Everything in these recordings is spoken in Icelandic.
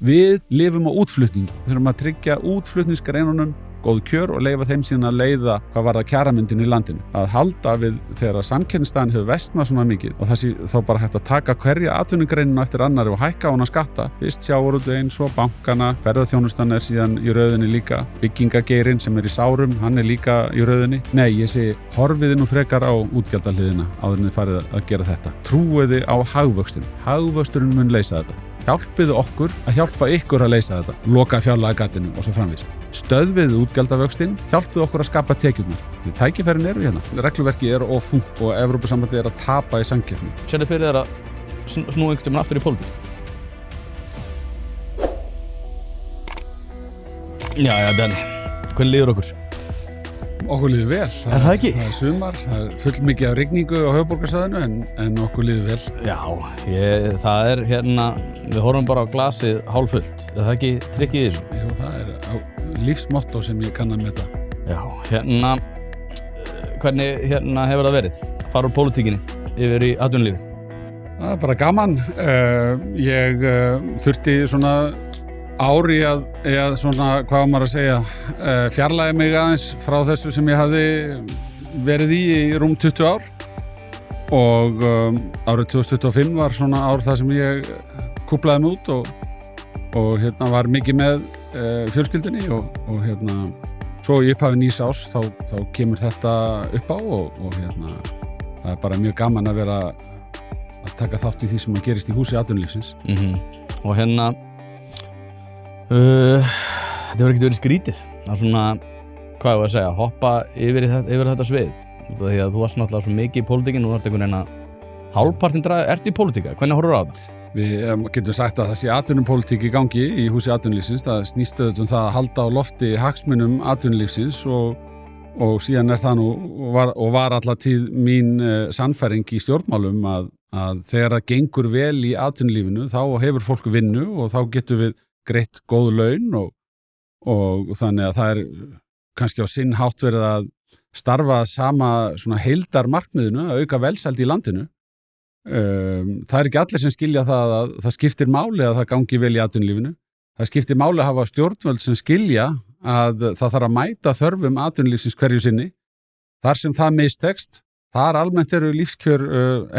Við lifum á útflutning. Við þurfum að tryggja útflutningsgreinunum góð kjör og leyfa þeim síðan að leiða hvað varðar kjaramyndinu í landinu. Að halda við þegar samkeppnisstaðan hefur versnað svona mikið og það sé þá bara hægt að taka hverja atvinnugreinina eftir annarri og hækka á hana skatta. Fyrst sjávarútveginn, svo bankana, ferðaþjónustan síðan í röðinni líka. Byggingageirinn sem í sárum, hann líka í röðinni. Nei, ég segi horfiði nú frekar á útgjaldahliðina áður en þið farið að gera þetta. Trúiði á hagvöxtinn. Hagvöxturinn mun leysa þetta. Hjálpiðu okkur að hjálpa ykkur að leysa þetta. Loka fjárlagagatinu og svo framvegis. Stöðviðu útgjaldavöxtinn, hjálpiðu okkur að skapa tekjurnar. Tækifærin eru hérna. Regluverkið of þungt og Evrópusambandið að tapa í samkeppni. Sérðu fyrir þér að snúa einhvern veginn aftur í pólitík? Jæja, Bjarni, hvernig líður okkur? Okkur líður vel. Það ekki? Það sumar, það full mikið af rigningu á höfuðborgarsvæðinu en okkur líður vel. Já, það hérna, við horfum bara á glasið hálffullt. Það ekki trikkið í þessu? Jú, það lífsmotto sem ég kann að meta. Já, hvernig hefur það verið? Fara úr pólitíkinni yfir í atvinnulífið? Það bara gaman. Ég þurfti svona ári að svona, hvað maður að segja, fjarlægi mig aðeins frá þessu sem ég hafði verið í rúm 20 ár og árið 2025 var svona ár það sem ég kúplaði mig út og var mikið með fjölskyldunni og svo í upphafi nýs árs þá kemur þetta upp á og það bara mjög gaman að vera að taka þátt í því sem gerist í húsi atvinnulífsins. Og þetta hefur ekkert verið skrítið að svona, hvað ég var að segja, hoppa yfir þetta svið því að þú varst náttúrulega svo mikið í pólitíkinu og þú ert einhvern veginn að hálfpartinn ertu í pólitíka, hvernig horfur á það? Við getum sagt að það sé atvinnupólitík í gangi í húsi atvinnulífsins, það snýst auðvitað það að halda á lofti hagsmunum atvinnulífsins og síðan það nú og var alla tíð mín sannfæring í stjórnmálum að þegar það gengur vel í atvinnulífinu þá hefur fólk vinnu og þá getum við greitt góð laun og þannig að það kannski á sinn hátt verið að starfa sama svona heildarmarkmiðinu að auka velsæld í landinu. Það ekki allir sem skilja það að það skiptir máli að það gangi vel í atvinnulífinu. Það skiptir máli að hafa stjórnvöld sem skilja að það þarf að mæta þörfum atvinnulífsins hverju sinni. Þar sem það mistekst, þar almennt eru lífskjör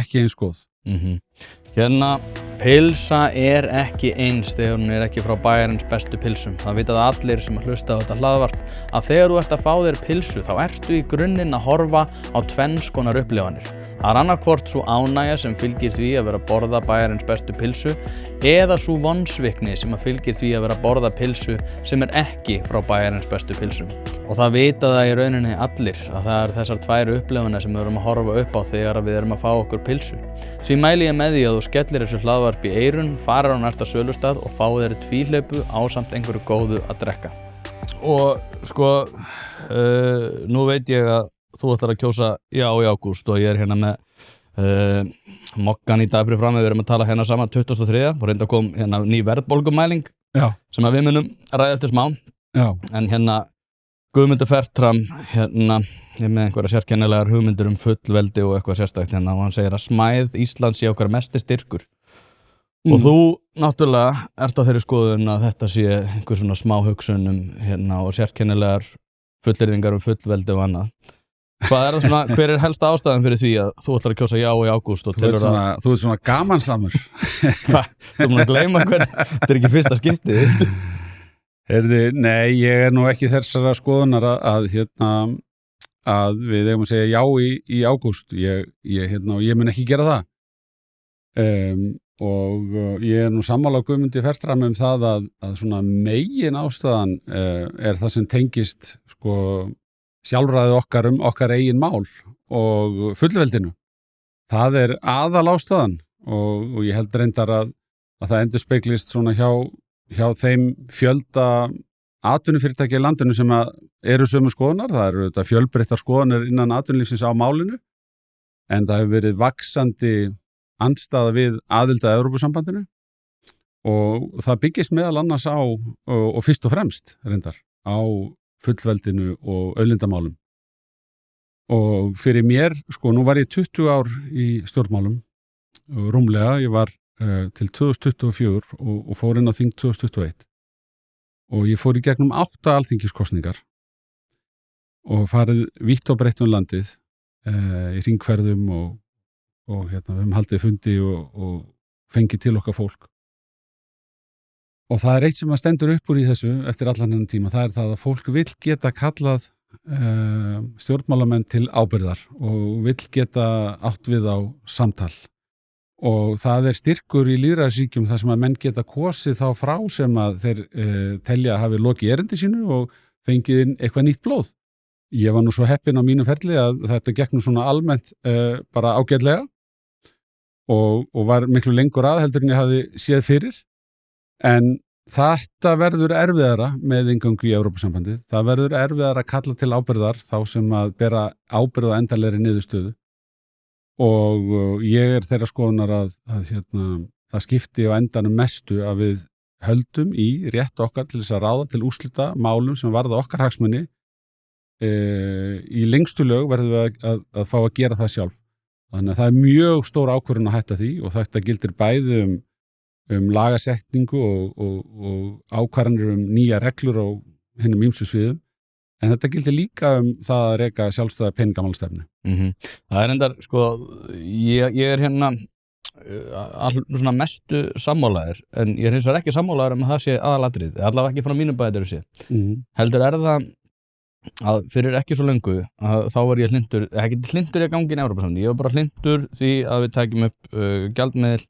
ekki eins góð. Pilsa ekki eins þegar hún ekki frá bæjarins bestu pilsum. Það vita það allir sem að hlusta á þetta hlaðvarp að þegar þú ert að fá þér pilsu þá ertu í grunninn að horfa á tvenns konar upplifanir. Það annarkvort sú ánægja sem fylgir því að vera að borða bæjarins bestu pilsu eða sú vonsvikni sem að fylgir því að vera að borða pilsu sem ekki frá bæjarins bestu pilsum. Og það vita það í rauninni allir að það þessar tvær upplifanir sem við erum að horfa upp á þegar við erum að fá okkur pilsu. Því mæli ég með því að þú skellir þessu hlaðvarp í eyrun, farir á næsta sölustað og fá þér tvíhlaupu ásamt einhverju góðu að drekka. Og sko, nú veit ég að þú ætlar að kjósa já í ágúst og ég hérna með mokkan í dag fyrir fram við erum að tala hérna saman 23. og reynda kom hérna ný verðbólgumæling sem að við munum ræða eftir smá. En Guðmundur Fertram hérna ég með einhverja sérkennilegar hugmyndir fullveldi og eitthvað sérstakt hérna og hann segir að smæð Íslands sé okkar mesti styrkur. Og þú náttúrulega ert á þeirri skoðun að þetta sé einhver svona smá hugsun hérna og sérkennilegar fullyrðingar fullveldi og annað. Hvað svona, hver helsta ástæðan fyrir því að þú ætlar að kjósa já í ágúst? Þú ert svona gamansamur. Hvað? Þú múin að gleyma hvernig? Þetta ekki fyrsta skiptið. Nei, ég nú ekki þessara skoðunar að við eigum að segja já í ágúst. Ég mun ekki gera það. Og ég nú sammála Guðmundi Fertram það að svona megin ástæðan það sem tengist sko sjálfræði okkar eigin mál og fullveldinu. Það aðal ástæðan og ég held reyndar að það endurspeglist svona hjá þeim fjölda atvinnufyrirtækja í landinu sem eru sömu skoðunar. Það eru þetta fjölbreyttar skoðanir innan atvinnulífsins á málinu en það hefur verið vaxandi andstaða við aðild að Evrópusambandinu og það byggist meðal annars á og fyrst og fremst reyndar á fullveldinu og auðlindamálum. Og fyrir mér, sko, nú var ég 20 ár í stjórnmálum, rúmlega, ég var til 2024 og fór inn á þing 2021 og ég fór í gegnum 8 alþingiskosningar og farið vítt og breitt landið í hringferðum og við höfum haldið fundi og fengið til okkar fólk. Og það eitt sem að stendur upp úr í þessu eftir allan þennan tíma, það það að fólk vill geta kallað stjórnmálamenn til ábyrgðar og vill geta átt við á samtal. Og það styrkur í lýðræðisríkjum þar sem að menn geta kosið þá frá sem að þeir telja að hafi lokið erindi sínu og fengið inn eitthvað nýtt blóð. Ég var nú svo heppinn á mínu ferli að þetta gekk nú svona almennt bara ágætlega og var miklu lengur heldur en ég hafði séð fyrir. En þetta verður erfiðara með inngöngu í Evrópusambandið. Það verður erfiðara að kalla til ábyrgðar þá sem að bera ábyrgð á endanlegri niðurstöðu. Og ég þeirra skoðunar að það skipti á endanum mestu að við höldum í rétt okkar til þess að ráða til úrslita málum sem varða okkar hagsmuni. Í lengstu lög verðum við að fá að gera það sjálf. Þannig að það mjög stór ákvörðun að hætta því og þetta gildir bæði lagasetningu og ákvarðanir nýja reglur á hinum ýmsu sviðum. En þetta gildir líka það að reka sjálfstæða peningamálastefnu. Það endar, ég hérna svona mestu sammálaðir, en ég hins vegar ekki sammálaður að það sé aðalatrið, allavega ekki frá mínum bæði þessu. Heldur það að fyrir ekki svo löngu að þá var ég hlindur, ekki hlindur í gangin í Evrópusambandið, ég var bara hlindur því að við tækjum upp gjaldmiðil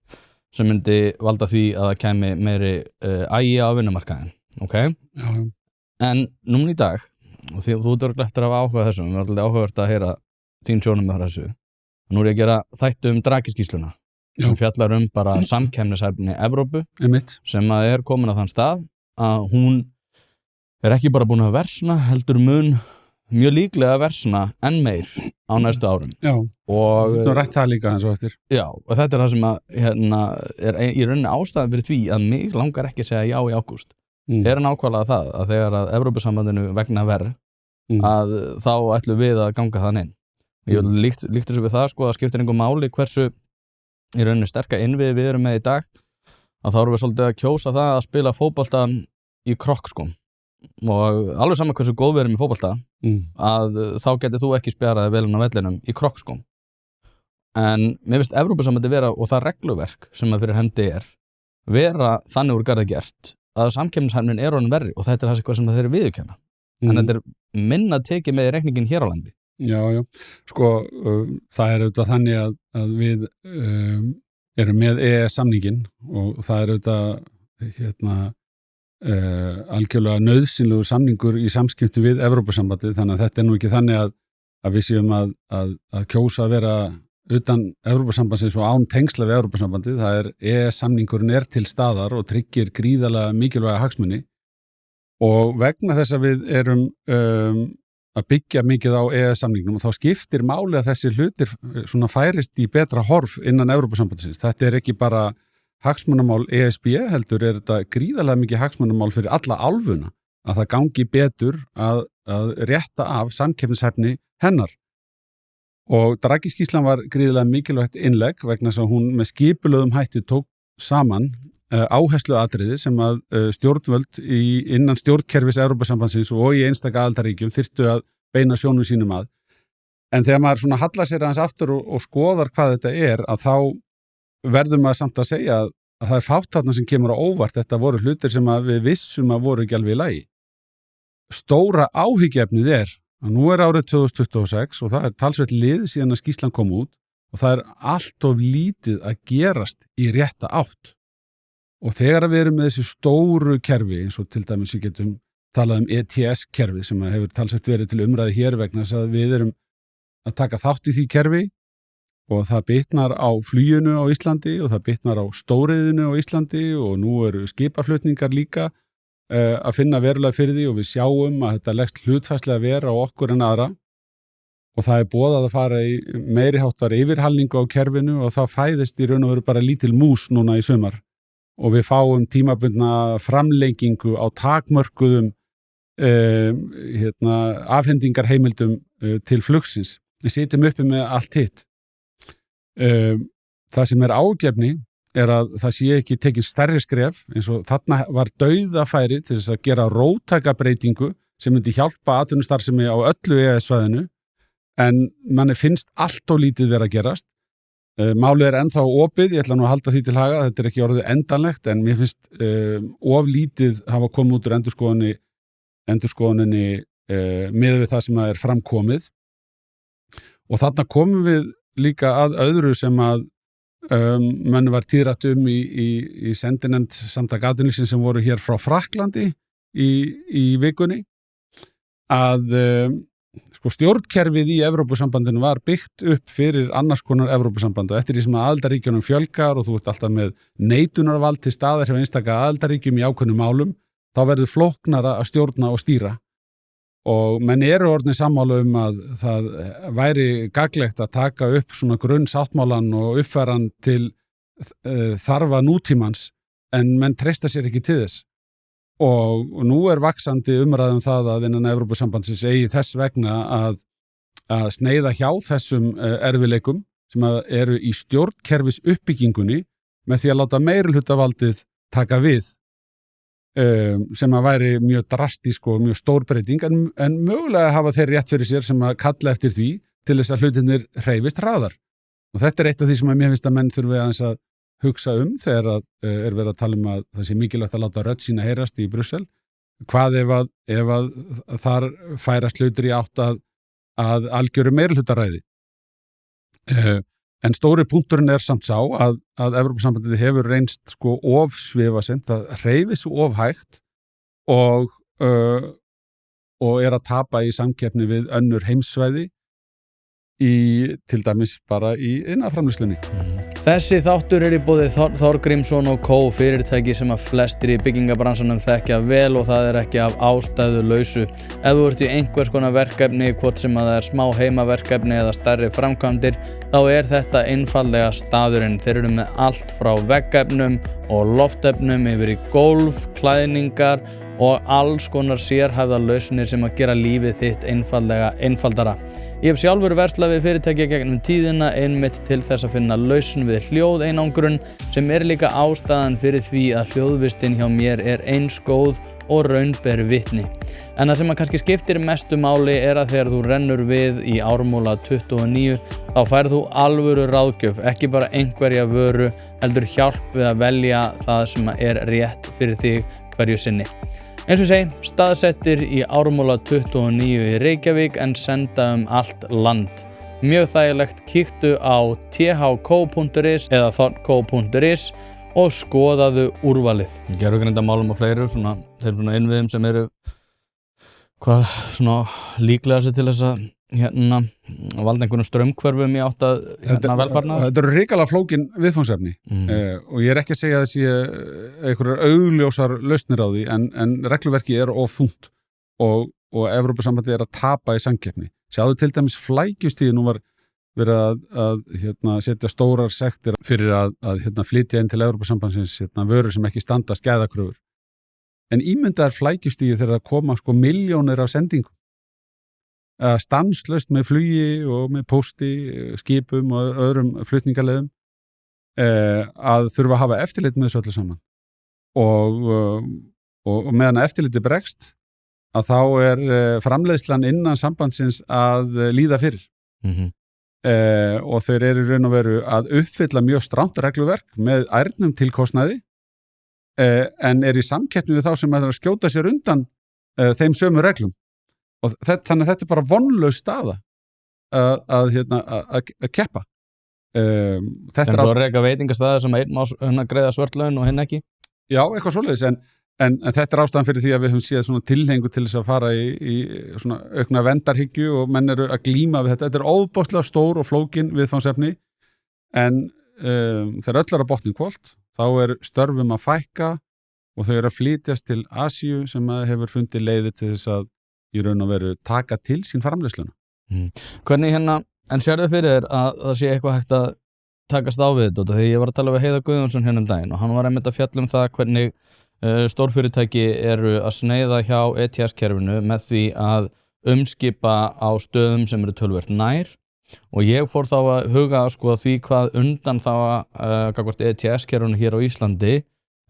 sem myndi valda því að það kæmi meiri agi á vinnumarkaðinn, Já. En núna í dag, og þú ert eftir að hafa áhuga þessum, við erum alltaf áhugavert að heyra þín sjónum með þessu. Nú ég að gera þættu Draghi-skýrsluna sem fjallar bara samkeppnishæfni Evrópu sem að komin á þann stað að hún ekki bara búin að versna, heldur mun mjög líklega versna enn meir á næstu árum. Já, og þú rætt það líka eins og eftir. Já, og þetta það sem að í rauninni ástæðan fyrir því að mig langar ekki að segja já í ágúst. Nákvæmlega það að þegar að Evrópusambandinu vegna verð að þá ætlum við að ganga þann inn. Ég vil líkt þessu við það að skiptir einhver máli hversu í rauninni sterka innviði við erum með í dag, að þá erum við svolítið að kjósa það að spila fótboltan í krokkskóm og alveg sama hversu góð við erum í fótbolta að þá getur þú ekki spjaraði velun á vellinum í krokkskóm. En mér finnst Evrópusambandi vera og það regluverk sem að fyrir hendi vera þannig úr garði gert að samkeppnishæfnin orðin verri og þetta það eitthvað sem þeir viðurkenna. En þetta minna tekið með í reikningin hér á landi. Já. Það auðvitað þannig að við erum með EES-samningin og það auðvitað algjörlega nauðsynlegur samningur í samskipti við Evrópusambandið, þannig að þetta nú ekki þannig að við séum að kjósa að vera utan Evrópusambandsins og án tengsla við Evrópusambandið. Það EES-samningurinn til staðar og tryggir gríðarlega mikilvæga hagsmuni og vegna þess að við erum að byggja mikið á EES-samningnum og þá skiptir máli að þessi hlutir svona færist í betra horf innan Evrópusambandsins. Þetta ekki bara hagsmunamál ESB, heldur þetta gríðarlega mikið hagsmunamál fyrir alla álfuna að það gangi betur að rétta af samkeppnishæfni hennar. Og Draghi-skýrslan var gríðarlega mikilvægt innlegg vegna þess að hún með skipulögðum hætti tók saman áhersluatriði sem að stjórnvöld innan stjórnkerfis Evrópusambandsins og í einstaka aðildarríkjum þyrftu að beina sjónum sínum að. En þegar maður svona hallar sér aðeins aftur og skoðar hvað þetta að þá verðum maður samt að segja að það fátt þarna sem kemur á óvart. Þetta voru hlutir sem að við vissum að voru ekki alveg í lagi. Stóra áhyggjuefnið að nú árið 2026 og það talsvert liðið síðan að skýrslan kom út og það allt of lítið að gerast í rétta átt. Og þegar við erum með þessi stóru kerfi, eins og til dæmis við getum talað ETS-kerfið sem hefur talsvert verið til umræði hér vegna þess að við erum að taka þátt í því kerfi og það bitnar á fluginu á Íslandi og það bitnar á stóriðinu á Íslandi og nú eru skipaflutningar líka að finna verulega fyrir því og við sjáum að þetta leggst hlutfærslega vera á okkur en aðra og það boðað að fara í meiriháttar yfirhalningu á kerfinu og það fæðist í raun og veru bara lítil mús núna í sumar og við fáum tímabundna framlengingu á takmörkuðum afhendingarheimildum til flugsins. Við sitjum uppi með allt hitt. Það sem ágefni að það sé ekki tekin stærri skref eins og þarna var dauðafæri til þess að gera róttæka breytingu sem myndi hjálpa atvinnustarfsemi á öllu EES-svæðinu en manni finnst allt og lítið vera að gerast. Málið ennþá opið, ég ætla nú að halda því til haga, þetta ekki orðið endanlegt en mér finnst of lítið hafa komið út úr endurskoðuninni miðað við það sem framkomið. Og þarna komum við líka að öðru sem að menn var tíðrætt í sendinefnd samtaka atvinnulífsins sem voru hér frá Frakklandi í vikunni að stjórnkerfið í Evrópusambandinu var byggt upp fyrir annars konar Evrópusamband og eftir því sem að aðildarríkjunum fjölgar og þú ert alltaf með neitunarvald til staðar hjá einstaka aðildarríkjum í ákveðnum málum, þá verður flóknara að stjórna og stýra. Og menn eru orðnir sammála að það væri gagnlegt að taka upp svona grunnsáttmálan og uppfæra hann til þarfa nútímans en menn treysta sér ekki til þess. Og nú vaxandi umræðum það að innan Evrópusambandsins eigi þess vegna að sneiða hjá þessum erfiðleikum sem eru í stjórnkerfis uppbyggingunni með því að láta meirihlutavaldið taka við sem að væri mjög drastísk og mjög stór breyting en mögulega hafa þeir rétt fyrir sér sem að kalla eftir því til þess að hlutirnir hreyfist hraðar. Og þetta eitt af því sem að mér finnst að menn þurfi aðeins að hugsa þegar að verið að tala að það sé mikilvægt að láta rödd sína heyrast í Brussel. Hvað ef að þar færast hlutir í átt að algjöru meirihlutaræði. En stóri punkturinn samt sá að Evrópusambandið hefur reynst of svifasemt, það hreyfir svo of hægt og að tapa í samkeppni við önnur heimssvæði til dæmis bara í iðnaðarframleiðslunni. Þessi þáttur í boði Þór Grímsson og Co. fyrirtæki sem að flestir í byggingabransanum þekkja vel og það ekki af ástæðu lausu. Ef þú ert í einhvers konar verkefni, hvort sem að það smá heimaverkefni eða stærri framkvæmdir, þá þetta einfaldlega staðurinn. Þeir eru með allt frá veggefnum og loftefnum yfir í gólf, klæðningar og alls konar sérhæfðar lausnir sem að gera lífið þitt einfaldara. Ég hef sjálfur verslað við fyrirtæki gegnum tíðina einmitt til þess að finna lausn við hljóðeinangrun sem líka ástæðan fyrir því að hljóðvistin hjá mér eins góð og raun ber vitni. En það sem að kannski skiptir mestu máli að þegar þú rennur við í Ármúla 29 þá færð þú alvöru ráðgjöf, ekki bara einhverja vöru, heldur hjálp við að velja það sem rétt fyrir þig hverju sinni. Eins og segi, staðsettir í Ármúla 29 í Reykjavík en senda allt land. Mjög þægilegt, kíktu á thco.is eða thorco.is og skoðaðu úrvalið. Gervigrindamálum og fleiri, þeim innviðum sem líklega sér til þess að valda einhvern straumhvörfum í átt að velfarnaðar. Þetta eru hrikalega flókin viðfangsefni og ég ekki að segja að þessi einhverjar augljósar lausnir á því en regluverki of þungt og Evrópusambandið að tapa í samkeppni. Sjáðu til dæmis flækjustíð, nú var verið að setja stórar sektir fyrir að flytja inn til Evrópusambandsins vörur sem ekki standast gæðakröfur. En ímyndaðar flækjustíð þegar það koma milljónir af sendingum. Stanslaust með flugi og með pósti, skipum og öðrum flutningaleiðum að þurfa að hafa eftirlit með þessu öllu saman og meðan eftirliti bregst að þá framleiðslan innan sambandsins að líða fyrir og þeir í raun og veru að uppfylla mjög strangt regluverk með ærnum tilkostnaði en í samkeppni við þá sem að skjóta sér undan þeim sömu reglum. Og þannig að þetta bara vonlaus staða að keppa. Þetta svo reka veitingastaða sem einn má greiða svört laun og hinn ekki? Já, eitthvað svoleiðis, en þetta ástæðan fyrir því að við höfum séð svona tilhengu til þess að fara í svona aukna verndarhyggju og menn eru að glíma við þetta. Þetta ofboðslega stór og flókin viðfangsefni, en þegar öll að botnin hvolft, þá störfum að fækka og þau að flytjast til Asíu sem hefur fundið leiði til þess að í raun og veru taka til sín framleiðsluna. Hvernig en sérðu fyrir þér að það sé eitthvað hægt að takast á við þetta? Þegar ég var að tala við Heiðar Guðjónsson um daginn og hann var einmitt að fjalla það hvernig stórfyrirtæki eru að sneiða hjá ETS-kerfinu með því að umskipa á stöðum sem eru töluvert nær og ég fór þá að huga sko því hvað undan þá gagnvart ETS-kerfinu hér á Íslandi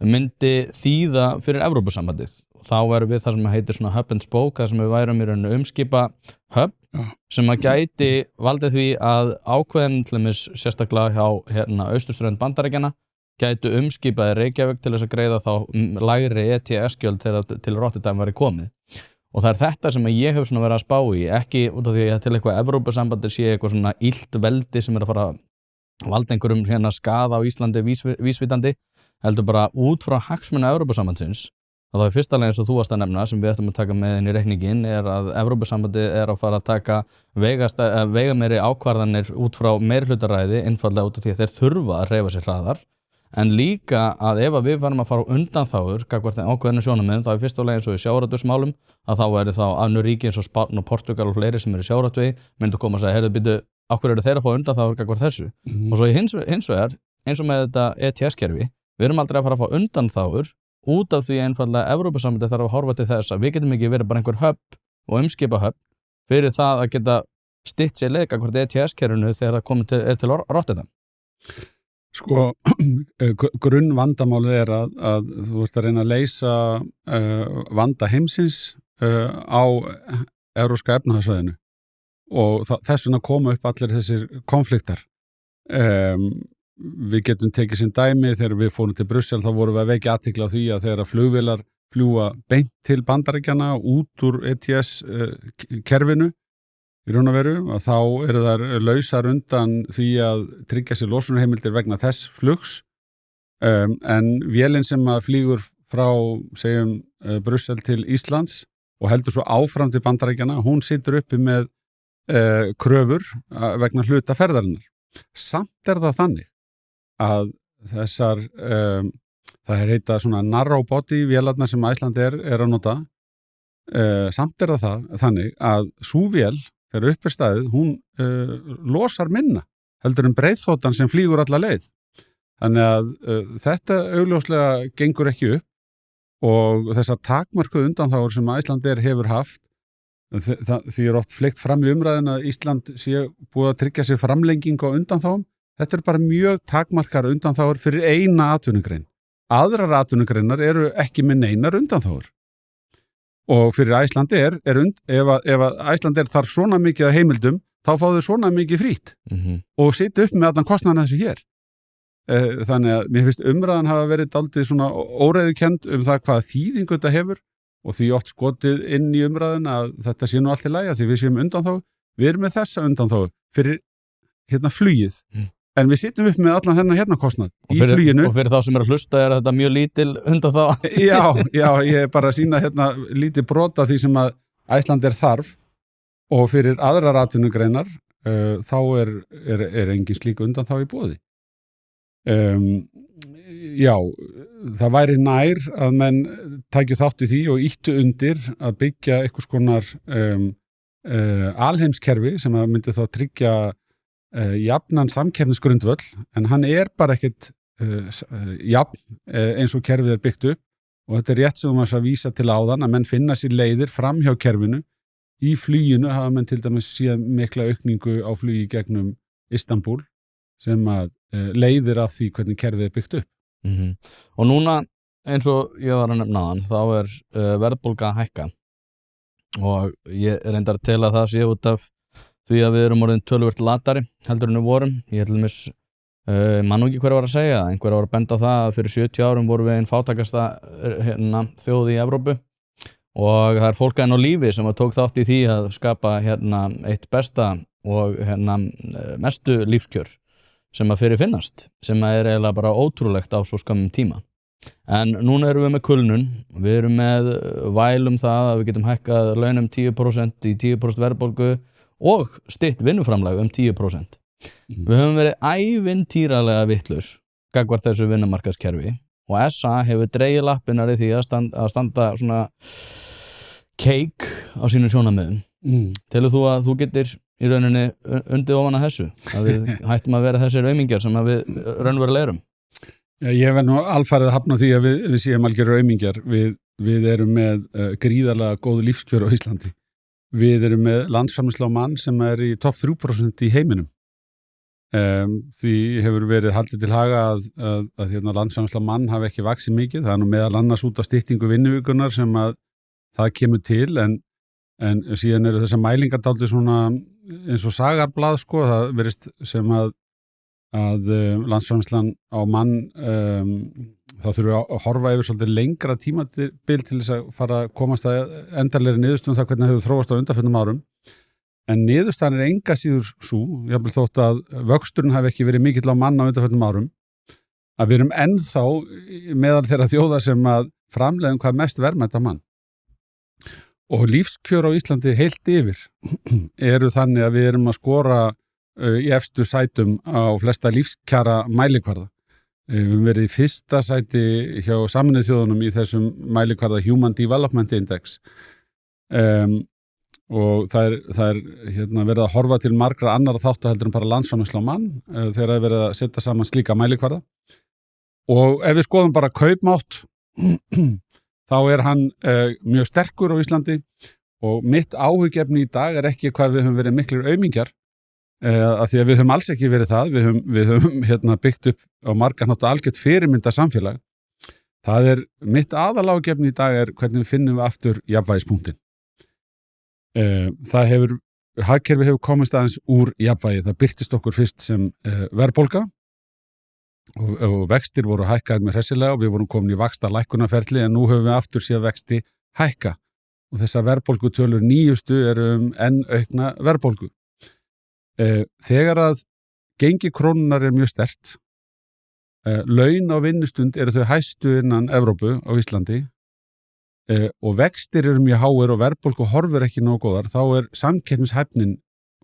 myndi þýða fyrir Evrópusambandið. Þá erum við það sem heitir svona hub and spoke, það sem við værum í rauninu umskipa hub sem að gæti valdið því að ákveðin til dæmis sérstaklega hjá austurströnd Bandaríkjanna gætu umskipaði Reykjavík til þess að greiða þá lægri ETS-gjöld þegar til Rotterdam væri komið. Og það þetta sem ég hef svona verið að spá í, ekki út af því að til eitthvað Evrópusambandi sé eitthvað svona illt veldi sem að fara að valda einhverjum skaða á Íslandi vísvitandi, heldur bara út frá hagsmuna Evrópusambandsins. Og þá fyrsta leið eins og þú varst að nefna sem við ættum að taka með inn í reikningin að Evrópusambandi að fara að taka veigameiri ákvarðanir út frá meirihlutaræði einfaldlega út af því að þeir þurfa að hreyfa sér hraðar. En líka að ef við farum að fara á undanþágur gagnvart ákveðinu sjónarmiðum, þá fyrsta leið eins og í sjávarútvegsmálum að þá væri þá önnur ríki eins og Spán og Portúgal og fleiri sem eru í sjávarútvegi myndu koma að segja, heyrðu býtu, af hverju eru þeir að fá undanþágur gagnvart þessu? Og svo hins vegar, eins og með þetta ETS-kerfi, við erum aldrei að fara að fá undanþágur út af því einfaldlega Evrópusambandið þarf að horfa til þess að við getum ekki verið bara einhver hub og umskipa hub fyrir það að geta stytt sér leið gagnvart ETS-kerfinu þegar það komið til Rotterdam. Sko, grunnvandamálið að þú ert að reyna að leysa vanda heimsins á evrópska efnahagssvæðinu og þess vegna koma upp allir þessir konfliktar. Við getum tekið sem dæmi þegar við fórum til Brussel þá vorum við að vekja athygli á því að þegar flugvélar fljúga beint til Bandaríkjanna út úr ETS-kerfinu í raun og veru að þá eru þær lausar undan því að tryggja sér losunarheimildir vegna þess flugs en vélin sem að flýgur frá segjum Brussel til Íslands og heldur svo áfram til Bandaríkjanna, hún situr uppi með kröfur vegna hluta ferðarinnar. Samt það þannig að þessar það heita svona narrow body vélarnar sem Æsland er að nota samt það þannig að sú vél þegar upp staðið, hún losar minna heldur en breiðþotan sem flýgur alla leið. Þannig að þetta augljóslega gengur ekki upp og þessar takmörkuðu undanþágur sem Æsland hefur haft því oft fleygt fram í umræðin að Ísland sé búið að tryggja sér framlengingu á undanþágum. Þetta bara mjög takmarkar undanþágur fyrir eina atvinnugrein. Aðrar atvinnugreinar eru ekki með neinar undanþágur. Og fyrir Æslandi ef Æslandi þarf svona mikið af heimildum, þá fá þau svona mikið frýtt og sitja upp með allan kostnaðan þessu hér. Þannig að mér finnst umræðan hafa verið dálítið svona óreiðukend það hvaða þýðingu þetta hefur og því oft skotið inn í umræðan að þetta sé nú allt í lagi því við séum undanþágu. Við erum með þessa undanþágu fyrir flugið. En við sitjum upp með allan þennan kostnað í fluginu. Og fyrir þá sem að hlusta þetta mjög lítil undanþága. Já, ég bara að sýna lítið brota því sem að Æsland þarf og fyrir aðrar atvinnugreinar þá er engin slík undanþága í boði. Já, það væri nær að menn tækju þátt í því og ýttu undir að byggja einhvers konar alheimskerfi sem að myndi þá tryggja jafnan samkeppnisgrundvöll en hann bara ekkert jafn eins og kerfið byggt upp og þetta rétt sem maður að vísa til áðan að menn finna sér leiðir fram hjá kerfinu. Í fluginu hafa menn til dæmis síðan mikla aukningu á flugi gegnum Istanbul sem að leiðir af því hvernig kerfið byggt upp. Og núna eins og ég var að nefna áðan þá verðbólga að hækka og ég reyndar til að það sé út af því að við erum orðin töluvert latari heldur en við vorum. Ég held man nú ekki hver var að segja, einhver var að benda á það að fyrir 70 árum vorum við einn fátækasta þjóð í Evrópu og það fólk enn á lífi sem tók þátt í því að skapa eitt besta og mestu lífskjör sem að fyrir finnast, sem að eiginlega bara ótrúlegt á svo skammum tíma. En núna erum við með kulnun, við erum með vælum það að við getum hækkað launum 10% í 10% verðbólgu og stytt vinnuframlag 10%. Við höfum verið ævintýralega vitlaus gagnvart þessu vinnumarkaðskerfi og SA hefur dregið lappirnar í því að standa svona keik á sínum sjónarmiðum. Telur þú að þú getur í rauninni undið ofan að þessu? Að við hættum að vera þessir aumingjar sem að við raunverulega erum? Já, ég verð nú alfarið að hafna því að við séum algjörur aumingjar. Við erum með gríðarlega góð lífskjör á Íslandi. við erum með landsframleiðslu á mann sem í topp 3% í heiminum. Því hefur verið haldið til haga að landsframleiðsla á mann hafi ekki vaxið mikið. Það nú meðal annars út af styttingu vinnuvikunnar sem að það kemur til, en síðan eru þessar mælingar dálítið svona eins og sagarblað, sko. Það verist sem að landsframleiðslan á mann þá þurfum við að horfa yfir svolítið lengra tímabil til þess að fara að komast að endanlegri niðurstöðum það hvernig hefur þróast á undanförnum árum. En niðurstaðan enga síður sú, jafnvel þótt að vöxturinn hafi ekki verið mikill á mann á undanförnum árum, að við erum ennþá meðal þeirra þjóða sem að framleiðum hvað mest verðmætt á mann. Og lífskjör á Íslandi heilt yfir eru þannig að við erum að skora í efstu sætum á flesta lífskjara mælikvarða. Við höfum verið í fyrsta sæti hjá Sameinuðu þjóðunum í þessum mælikvarða Human Development Index. Og það er verið að horfa til margra annara þátta heldur en bara landsframleiðslu á mann þegar það er verið að setja saman slíka mælikvarða. Og ef við skoðum bara kaupmátt þá er hann mjög sterkur á Íslandi og mitt áhugjefni í dag er ekki hvað við höfum verið miklir aumingjar af því að við höfum alls ekki verið það. Við höfum byggt upp á margan hátt algjört fyrirmynda samfélag. Það er mitt aðaláhugjefni í dag er hvernig finnum við aftur jafnvægispunktinn. Hagkerfi hefur komist aðeins úr jafnvægi. Það birtist okkur fyrst sem verðbólga og vextir voru hækkaðir með hressilega og við vorum komin í vaxtalækkunarferli, en nú höfum við aftur séð vexti hækka og þessar verðbólgutölur nýjustu eru enn aukna verðbólgu. Þegar að gengi krónunnar er mjög sterkt, laun á vinnustund eru þau hæstu innan Evrópu á Íslandi, og vextir eru mjög háir og verðbólgu horfur ekki nógu góðar, þá samkeppnishæfnin,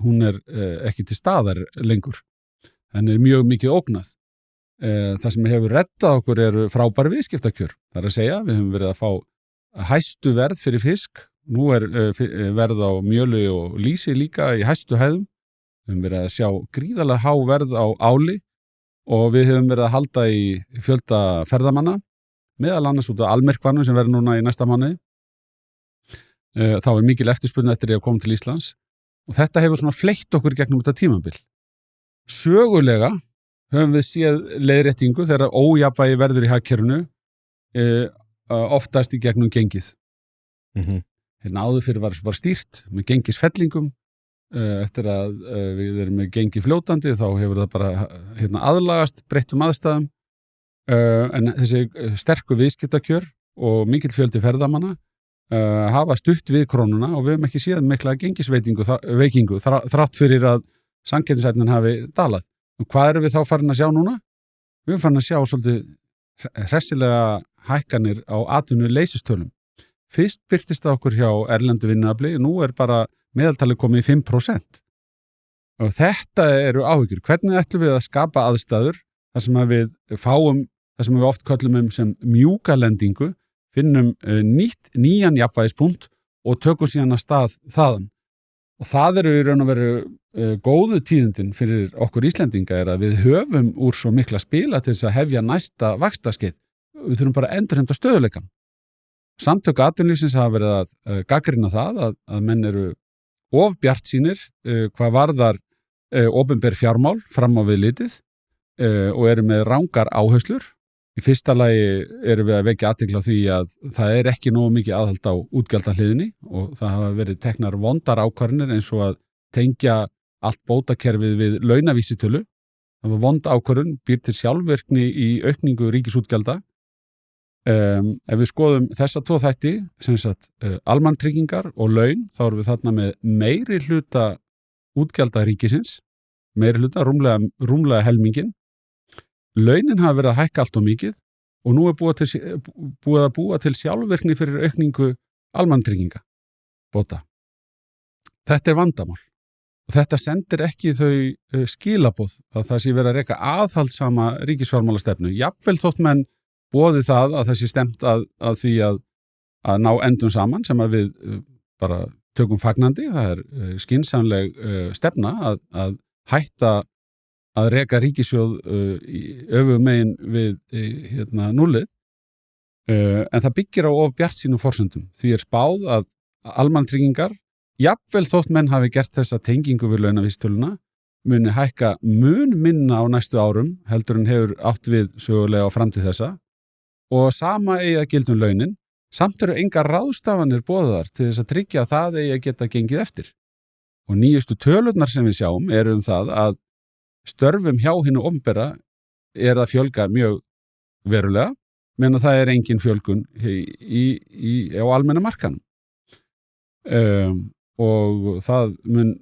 hún ekki til staðar lengur. Henni er mjög mikið ógnað. Það sem hefur reddað okkur eru frábæri viðskiptakjör. Það er að segja, við höfum verið að fá hæstu verð fyrir fisk. Nú verð á mjöli og lýsi líka í hæstu hæðum. Við höfum verið að sjá gríðarlega há verð á áli og við höfum verið að halda í fjölda ferðamanna, meðal annars út á almyrkvanum sem verður núna í næsta mánuði. Þá er mikil eftirspurn eftir að koma til Íslands og þetta hefur svona fleytt okkur gegnum þetta tímabil. Sögulega höfum við séð leiðréttingu þegar ójafnvægi verður í hagkerfinu oftast í gegnum gengið. Áður fyrir var þessu bara stýrt með gengisfellingum. Eftir að við erum með gengi fljótandi þá hefur það bara aðlagast breyttum aðstæðum. En þessi sterku viðskiptakjör og mikill fjöldi ferðamanna hafa stutt við krónuna og við höfum ekki séð mikla gengisveikingu þrátt fyrir að samkeppnishæfnin hafi dalað. Og hvað erum við þá farin að sjá núna? Við erum farin að sjá svolítið hressilega hækkanir á atvinnuleysistölum. Fyrst birtist það okkur hjá erlendu vinnuafli, nú bara meðaltalið komið í 5%. Og þetta eru áhyggjur. Hvernig ætlum við að skapa aðstæður þar sem að við fáum, þar sem við oft köllum sem mjúka lendingu, finnum nýjan jafnvægispunkt og tökum síðan að stað þaðan. Og það eru í raun og veru góðu tíðindin fyrir okkur Íslendinga er að við höfum úr svo mikla spila til þess að hefja næsta vaxtaskeið. Við þurfum bara að endurheimta stöðuleikann. Samtök atvinnulífsins hafa verið að gagnrýna það að menn eru of bjartsýnir hvað varðar opinber fjármál fram á við litið og eru með rangar áherslur. Í fyrsta lagi erum við að vekja athygli á því að það er ekki nógu mikið aðhald á útgjaldahliðinni og það hafa verið teknar vondar ákvarðanir eins og að tengja allt bótakerfið við launavísitölu. Það var vond ákvörðun, býr til sjálfvirkni í aukningu ríkisútgjalda. Ef við skoðum þessa tvo þætti, sem sagt almannatryggingar og laun, þá erum við þarna með meiri hluta útgjalda ríkisins, meiri hluta, rúmlega helmingin. Launin hafa verið að hækka allt of mikið og nú búið að búa til sjálfvirkni fyrir aukningu almannatrygginga bóta. Þetta er vandamál og þetta sendir ekki þau skilaboð að það sé verið að reka aðhaldssama ríkisfjármálastefnu. Jafnvel þótt menn boði það að það sé stemt að því að ná endum saman sem að við bara tökum fagnandi. Það er skynsamleg stefna að hætta að reka ríkissjóð öfugmegin við núllið. En það byggir á of bjartsýnum forsendum. Því er spáð að almannatryggingar jafnvel þótt menn hafi gert þessa tengingu við launavísitöluna, muni hækka mun minna á næstu árum heldur en hefur átt við sögulega á framtíð þessa og sama eigi að gilda launin, samt eru engar ráðstafanir boðaðar til þess að tryggja að það eigi að geta gengið eftir. Og nýjustu tölurnar sem við sjáum eru það að störfum hjá hinu opinbera að fjölga mjög verulega, meðan það engin fjölgun á almenna markanum. Og það mun,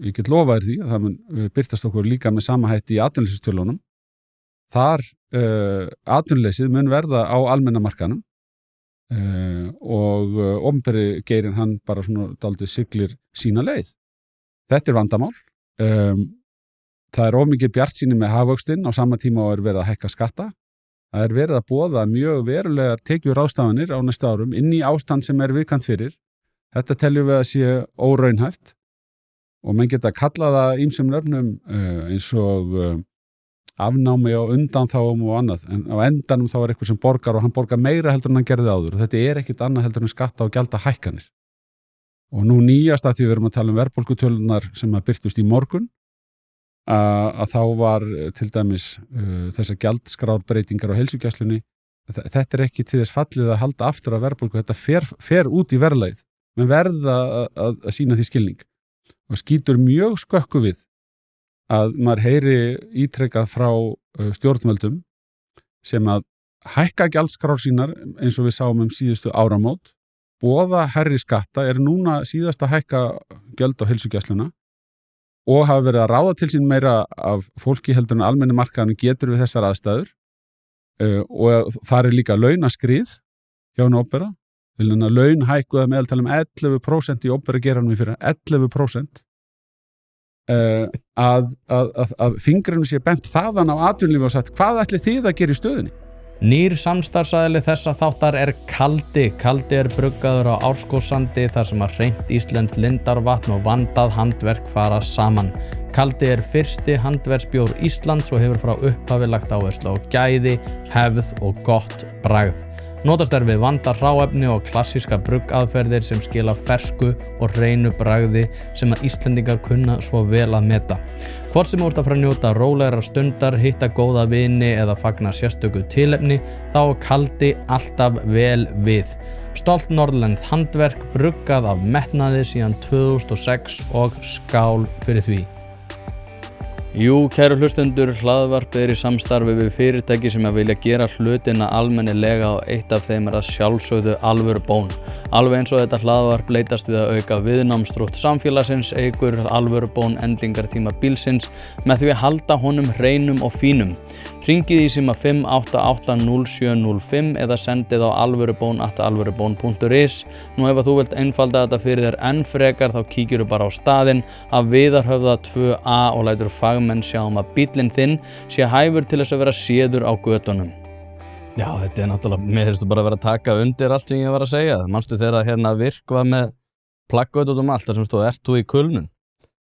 ég get lofa því að það mun birtast okkur líka með sama hætti í atvinnuleysistölunum. Þar atvinnuleysið mun verða á almenna markanum og opinberi geirinn hann bara svona dálítið siglir sína leið. Þetta vandamál. Það of mikið bjartsýni með hagvöxtinn á sama tíma og verið að hækka skatta. Það verið að boða mjög verulegar tekjuráðstafanir á næstu árum inn í ástand sem viðkvæmt fyrir. Þetta teljum við að sé óraunhæft og menn geta kallað það ýmsum nöfnum eins og afnámi og undanþágum og annað, en á endanum þá eitthvað sem borgar og hann borgar meira heldur en hann gerði áður og þetta ekkit annað heldur en skatta og gjalda hækkanir. Og nú nýjast að því við erum að tala verðbólgutölunar sem að birtust í morgun að þá var til dæmis þessar gjaldskrárbreytingar á heilsugæslunni, þetta ekki til þess fallið að halda aftur af verðbólgu, þetta fer út í verðlagið, menn verða að sýna því skilning og skýtur mjög skökku við að maður heyri ítrekað frá stjórnvöldum sem að hækka gjaldskrár sínar eins og við sáum síðustu áramót, boða hærri skatta, núna síðast að hækka gjöld á heilsugæsluna og hafa verið að ráða til sín meira af fólki heldur en almenni markaðinu getur við þessar aðstæður og þar líka launaskrið hjá hinu opinbera, laun hækkuða meðaltalum 11% í opinbera geiranum í fyrra, 11%. Að fingrunum sé bent þaðan á atvinnulífi og sagt hvað ætlið þið að gera í stöðunni? Nýr samstarfsaðili þessa þáttar Kaldi. Kaldi bruggaður á Árskógssandi þar sem að hreint íslenskt lindarvatn og vandað handverk fara saman. Kaldi fyrsti handverksbjór Íslands og hefur frá upphafi lagt áherslu á gæði, hefð og gott bragð. Notast við vandað hráefni og klassíska bruggaðferðir sem skila fersku og hreinu bragði sem að Íslendingar kunna svo vel að meta. Hvort sem að fara að njóta rólegra stundar, hitta góða vini eða fagna sérstöku tilefni, þá Kaldi alltaf vel við. Stolt norðlenskt handverk, bruggað af metnaði síðan 2006 og skál fyrir því. Jú, kæru hlustendur, hlaðvarpið í samstarfi við fyrirtæki sem að vilja gera hlutina almennilega og eitt af þeim að sjálfsögðu Alvörubón. Alveg eins og þetta hlaðvarp leitast við að auka viðnámsþrótt samfélagsins, eykur Alvörubón endingartíma bílsins með því að halda honum hreinum og fínum. Hringið í síma 5880705 eða sendið á alvörubón@alvörubón.is. Nú ef þú vilt einfalda þetta fyrir þér enn frekar þá kíkjuru bara á staðinn að Viðarhöfða 2A og lætur fagmenn sjá að bíllinn þinn sé hæfur til þess að vera séður á götunum. Já, þetta náttúrulega, mér finnst þú bara að vera að taka undir allt sem ég var að segja. Manstu þegar Virk var með plaggöt út allt þar sem stóð, ert þú í kulnun?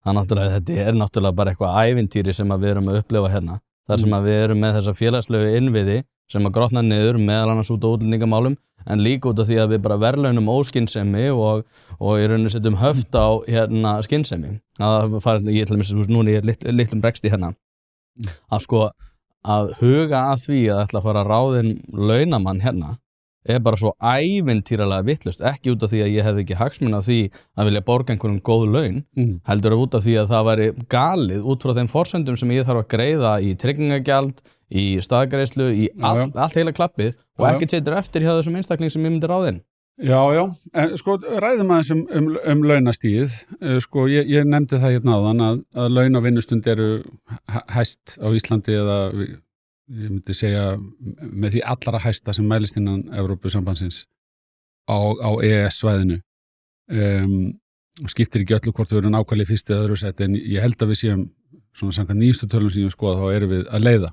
Þetta náttúrulega bara eitthvað ævintýri sem við erum að upplifa hérna. Þar sem við erum með þessa félagslegu innviði sem að grotna niður meðal annars út á útlendingamálum en líka út af því að við bara verðlaunum óskynsemi og í rauninu setjum höft á skynsemi. Ég til dæmis núna í litlum breksti hérna að huga að því að ætla að fara að ráðin launamann hérna bara svo ævintýralega vitlaust, ekki út af því að ég hefði ekki hagsmuni af því að vilja borga einhverjum góð laun, heldur út af því að það væri galið út frá þeim forsendum sem ég þarf að greiða í tryggingagjald, í staðgreiðslu, í allt heila klappið og ekkert setur eftir hjá þessum einstakling sem ég myndi ráðinn. Já, en ræðum aðeins launastíð. Ég nefndi það hérna áðan að laun á vinnustund eru hæst á Íslandi eða ég myndi segja með því allra hæsta sem mælist innan Evrópusambandsins á EES-svæðinu. Skiptir ekki öllu hvort við erum nákvæmlega í fyrstu eða öðru seti en ég held að við séum svona samkvæmt nýjustu tölum sem ég skoða þá erum við að leiða.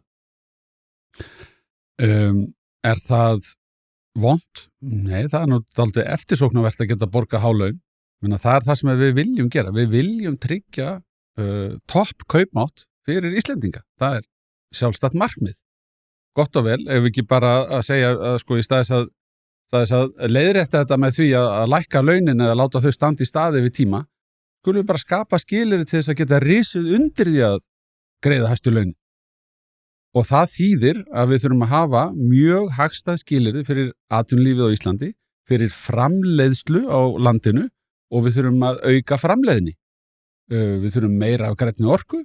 Er það vont? Nei, það nú dálítið eftirsóknarvert að geta borga hálaun. Það það sem við viljum gera. Við viljum tryggja topp kaupmátt fyrir Íslendinga. Það sjálfstætt markmið. Gott og vel, ef við ekki bara að segja að í staðis að það er að leiðrétta þetta með því að lækka launin eða láta þau standa í staði við tíma, skulum við bara skapa skilyrði til þess að geta risið undir því að greiða hæstu laun. Og það þýðir að við þurfum að hafa mjög hagstæð skilyrði fyrir atvinnulífið á Íslandi, fyrir framleiðslu á landinu og við þurfum að auka framleiðni. Við þurfum meira af grænni orku,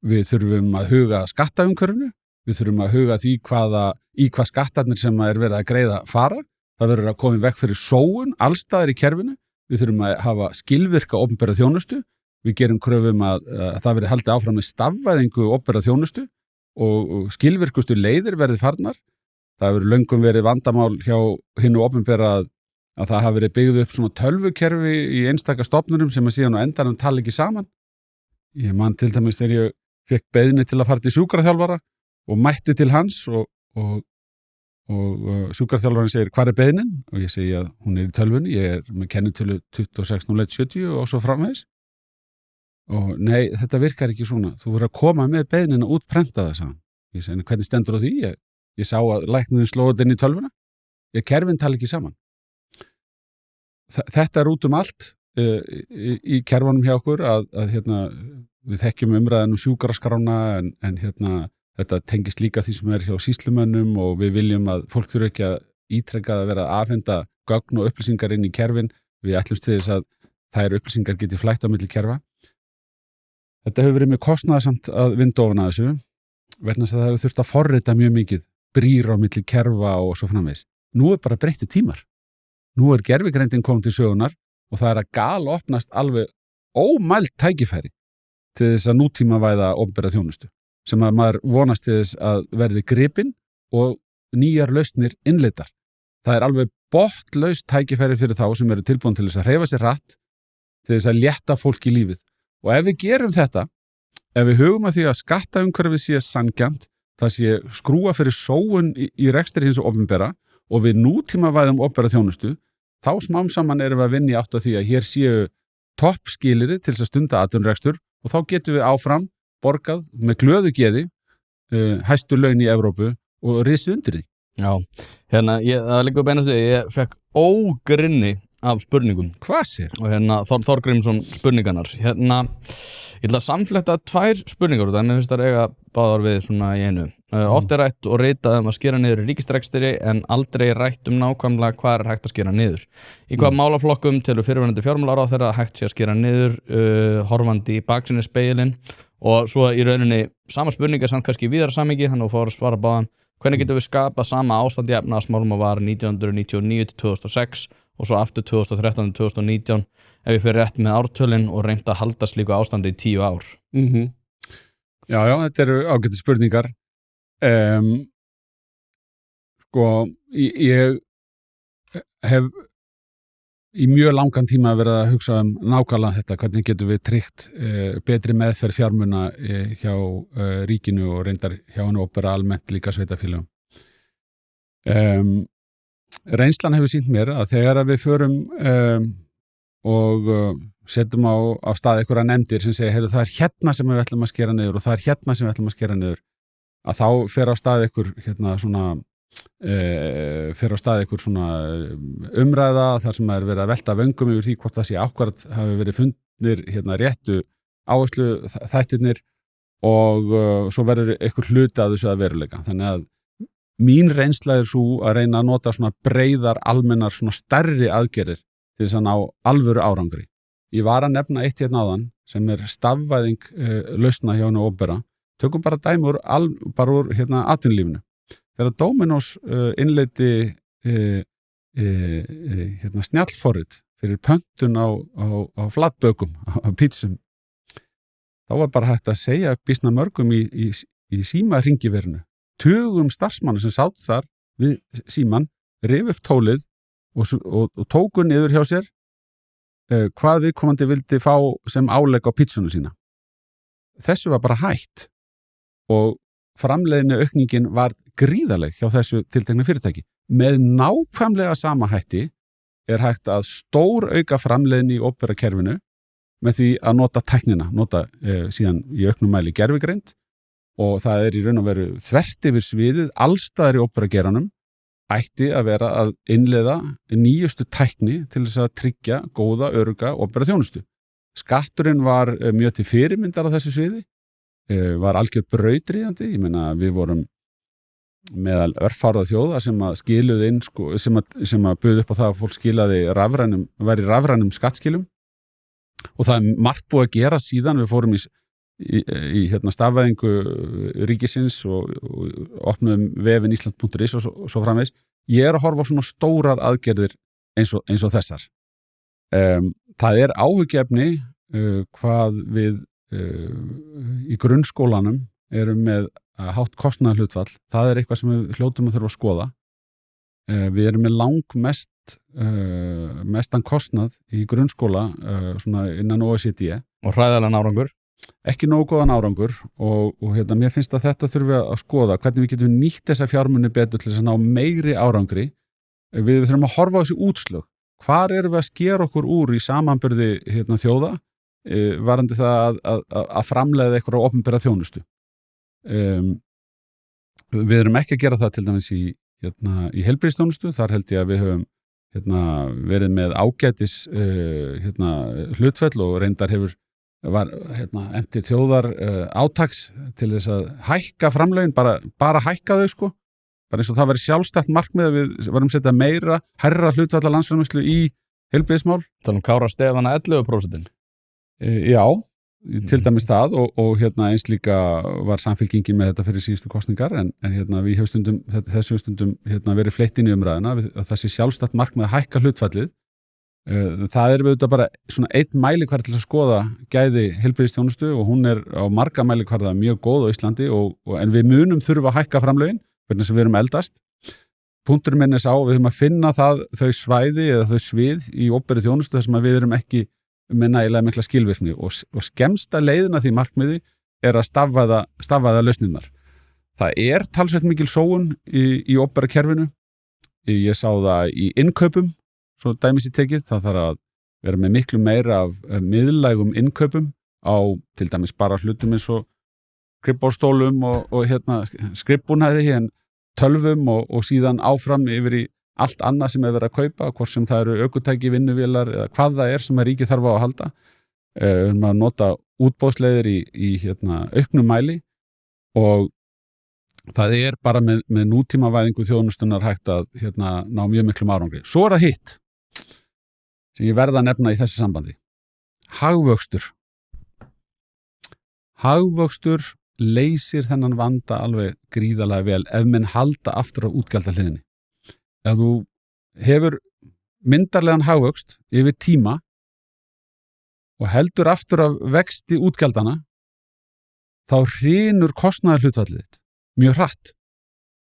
við þurfum að huga skattaumhverfinu, við þurfum að huga því í hvað skattarnir sem er verið að greiða fara, það verður að koma í veg fyrir sóun allstaðar í kerfinu, við þurfum að hafa skilvirka opinbera þjónustu, við gerum kröfum að það verði haldið áfram með stafvæðingu opinbera þjónustu og skilvirkustu leiðir verði farnar. Það hefur löngum verið vandamál hjá hinu opinbera að það hafi verið byggð upp svona tölvukerfi í einstaka stofnurum sem að síðan á endanum tala ekki saman. Ég man til dæmis þegar ég fekk beiðni til að fara til sjúkraþjálfara og mætti til hans og sjúkraþjálfarinn segir, hvar er beiðnin? Og ég segi að hún er í tölvunni, ég er með kennitölu 260170 og svo framvegis. Og nei, þetta virkar ekki svona. Þú verður að koma með beiðnina út prentaða, sagði hann. Ég segi, hvernig stendur á því? Ég sá að læknirinn slóði inn í tölvuna. Kerfin tala ekki saman. Þetta er út allt í kerfunum hjá okkur að við þekkjum umræðan sjúkraskrána en þetta tengist líka því sem er hjá sýslumönnum og við viljum að fólk þurfi ekki að ítrekka að vera að afhenda gögn og upplýsingar inn í kerfin. Við ætlumst til þess að þær upplýsingar geti flætt á milli kerfa. Þetta hefur verið mjög kostnaðarsamt að vinda ofan að þessu, vegna þess að það hefur þurft að forrita mjög mikið, brýr á milli kerfa og svo framvegis. Nú er bara breytti tímar. Nú er gervigreindin komin til sögunar og það er að galopnast alveg ómælt tækifæri til þess að nútímavæða opinbera þjónustu, sem að maður vonast til þess að verði gripin og nýjar lausnir innleiddar. Það er alveg botnlaust tækifæri fyrir þá sem eru tilbúin til þess að hreyfa sér hratt, til þess að létta fólk í lífið. Og ef við gerum þetta, ef við hugum að því að skattaumhverfið sé sanngjarnt, það sé skrúa fyrir sóun í rekstri hins og opinbera og við nútímavæðum opinbera þjónustu, þá smám saman erum við að vinna í átt að því að hér séu toppskilyrði til þess að stunda atvinnurekstur og þá getum við áfram borgað með glöðu geði hæstu laun í Evrópu og risið undir því. Já, það liggur beinast við, ég fekk ógrynni af spurningum. Hvað sér? Og Þór Grímsson spurningarnar. Ég ætla að samfletta 2 spurningar út af, mér finnst það eiga báðar við svona í einu. Oft er rætt og ritað að skera niður í ríkisrekstri en aldrei rætt nákvæmlega hvað er hægt að skera niður. Í hvaða málaflokkum telur fyrirverandi fjármálaráðherra að hægt sé að skera niður, horfandi í baksinnisspegilinn og svo í rauninni sama spurningar samt kannski í víðara samhengi, þannig að fór að svara báðan. Hvernig getum við skapað sama ástand í efnahagsmálum og var 1999 til 2006 og svo aftur 2013 til 2019 ef við fyrir rétt með ártölin og reynt að halda slíku ástandi í 10 ár? Já, þetta eru ágætis spurningar. Ég hef í mjög langan tíma verið að hugsa nákvæmlega þetta, hvernig getum við tryggt betri meðferð fjármuna hjá ríkinu og reyndar hjá hinu opinbera almennt líka sveitarfélögum. Reynslan hefur sýnt mér að þegar við förum og setjum á stað einhverja nefndir sem segja, heyrðu, það er hérna sem við ætlum að skera niður og það er hérna sem við ætlum að skera niður, að þá fer á stað einhver svona umræða þar sem er verið að velta vöngum yfir því hvort það sé akkúrat hafi verið fundnir réttu áherslu þættirnir og svo verður einhver hluti að þessu að veruleika. Þannig að mín reynsla er svo að reyna að nota svona breiðar, almennar, svona stærri aðgerðir til þess að ná alvöru árangri. Ég var að nefna eitt hérna áðan sem er stafvæðing lausna hjá hinu opinbera. Tökum bara dæmi úr atvinnulífinu. Þegar Dominos innleiddi snjallforrit fyrir pöntun á flatbökum, á pítsum, þá var bara hægt að segja býsna mörgum í símahringiverinu. Tugum starfsmanna sem sátu þar við síman, rifu upp tólið og tóku niður hjá sér hvað viðkomandi vildi fá sem álegg á pítsunum sína. Þessu var bara hætt og framleiðni aukningin var gríðarleg hjá þessu tiltekna fyrirtæki. Með nákvæmlega sama hætti er hægt að stór auka framleiðni í opinbera kerfinu með því að nota tæknina, nota síðan í auknum mæli gervigreind og það er í raun og veru þvert yfir sviðið allstaðar í opinbera geiranum, ætti að vera að innleiða nýjustu tækni til þess að tryggja góða, örugga opinbera þjónustu. Skatturinn var mjög til fyrirmyndar á þessu sviði, var algjör brautryðjandi. Ég meina, við vorum meðal örfárað þjóða sem að skiluðu inn, sko, sem að buðu upp á það að fólk skilaði væri rafrænum skattskilum, og það er margt búið að gera síðan. Við fórum í stafvæðingu ríkisins og opnuðum vefinn Ísland.is og svo framvegis. Ég er að horfa á svona stórar aðgerðir eins og þessar. Það er áhyggjuefni hvað við í grunnskólanum erum með hátt kostnaðarhlutfall. Það er eitthvað sem við hljótum að þurfa að skoða. Við erum með mestan kostnað í grunnskóla svona innan OECD. Og hræðilegan árangur. Ekki nógu góðan árangur og mér finnst að þetta þurfi að skoða hvernig við getum nýtt þessa fjármuni betur til þess að ná meiri árangri. Við þurfum að horfa á þessi útslög. Hvar erum við að skera okkur úr í samanburði þjóða varandi það að framleiða eitthvað á opinbera þjónustu. Við erum ekki að gera það til dæmis í heilbrigðisþjónustu. Þar held ég að við höfum verið með ágætis hlutfall og reyndar var eftir þjóðar átaks til þess að hækka framlögin, bara hækka þau, sko. Bara eins og það væri sjálfstætt markmið að við varum að setja meira, hærra hlutfall af landsframleiðslu í heilbrigðismál. Þannig Kára Stefana 11%. Já, til dæmis það og eins líka var Samfylkingin með þetta fyrir síðustu kosningar en við höfum stundum verið fleytt inn í umræðuna að það sé sjálfstætt markmið að hækka hlutfallið. Það er auðvitað bara svona einn mælikvarði til að skoða gæði heilbrigðisþjónustu og hún er á marga mælikvarða mjög góð á Íslandi en við munum þurfa að hækka framlögin hvernig sem við erum eldast. Punkturinn minn er sá, við þurfum að finna þau svæði eða þau svið í opinberri þjónustu þar sem við erum ekki með nægilega mikla skilvirkni og skemmsta leiðin að því markmiði er að stafvæða lausnirnar. Það er talsvert mikil sóun í opinbera kerfinu. Ég sá það í innkaupum. Svo dæmis í tekið, það þarf að vera með miklu meira af miðlægum innkaupum á til dæmis bara hlutum eins og skrifborðsstólum og skrifbúnaði en tölvum og síðan áfram yfir í allt annað sem er verið að kaupa, hvort sem það eru ökutæki, vinnuvélar eða hvað það er sem að ríkið þarf á að halda. Að nota útboðsleiðir í auknum mæli og það er bara með nútímavæðingu þjónustunar hægt að ná mjög miklum árangri. Svo er það hitt sem ég verða að nefna í þessu sambandi. Hagvöxtur. Hagvöxtur leysir þennan vanda alveg gríðarlega vel ef menn halda aftur á útgjaldahliðinni. Ef þú hefur myndarlegan hagvöxt yfir tíma og heldur aftur af vexti útgjaldana, þá hrynur kostnaðarhlutfallið þitt mjög hratt.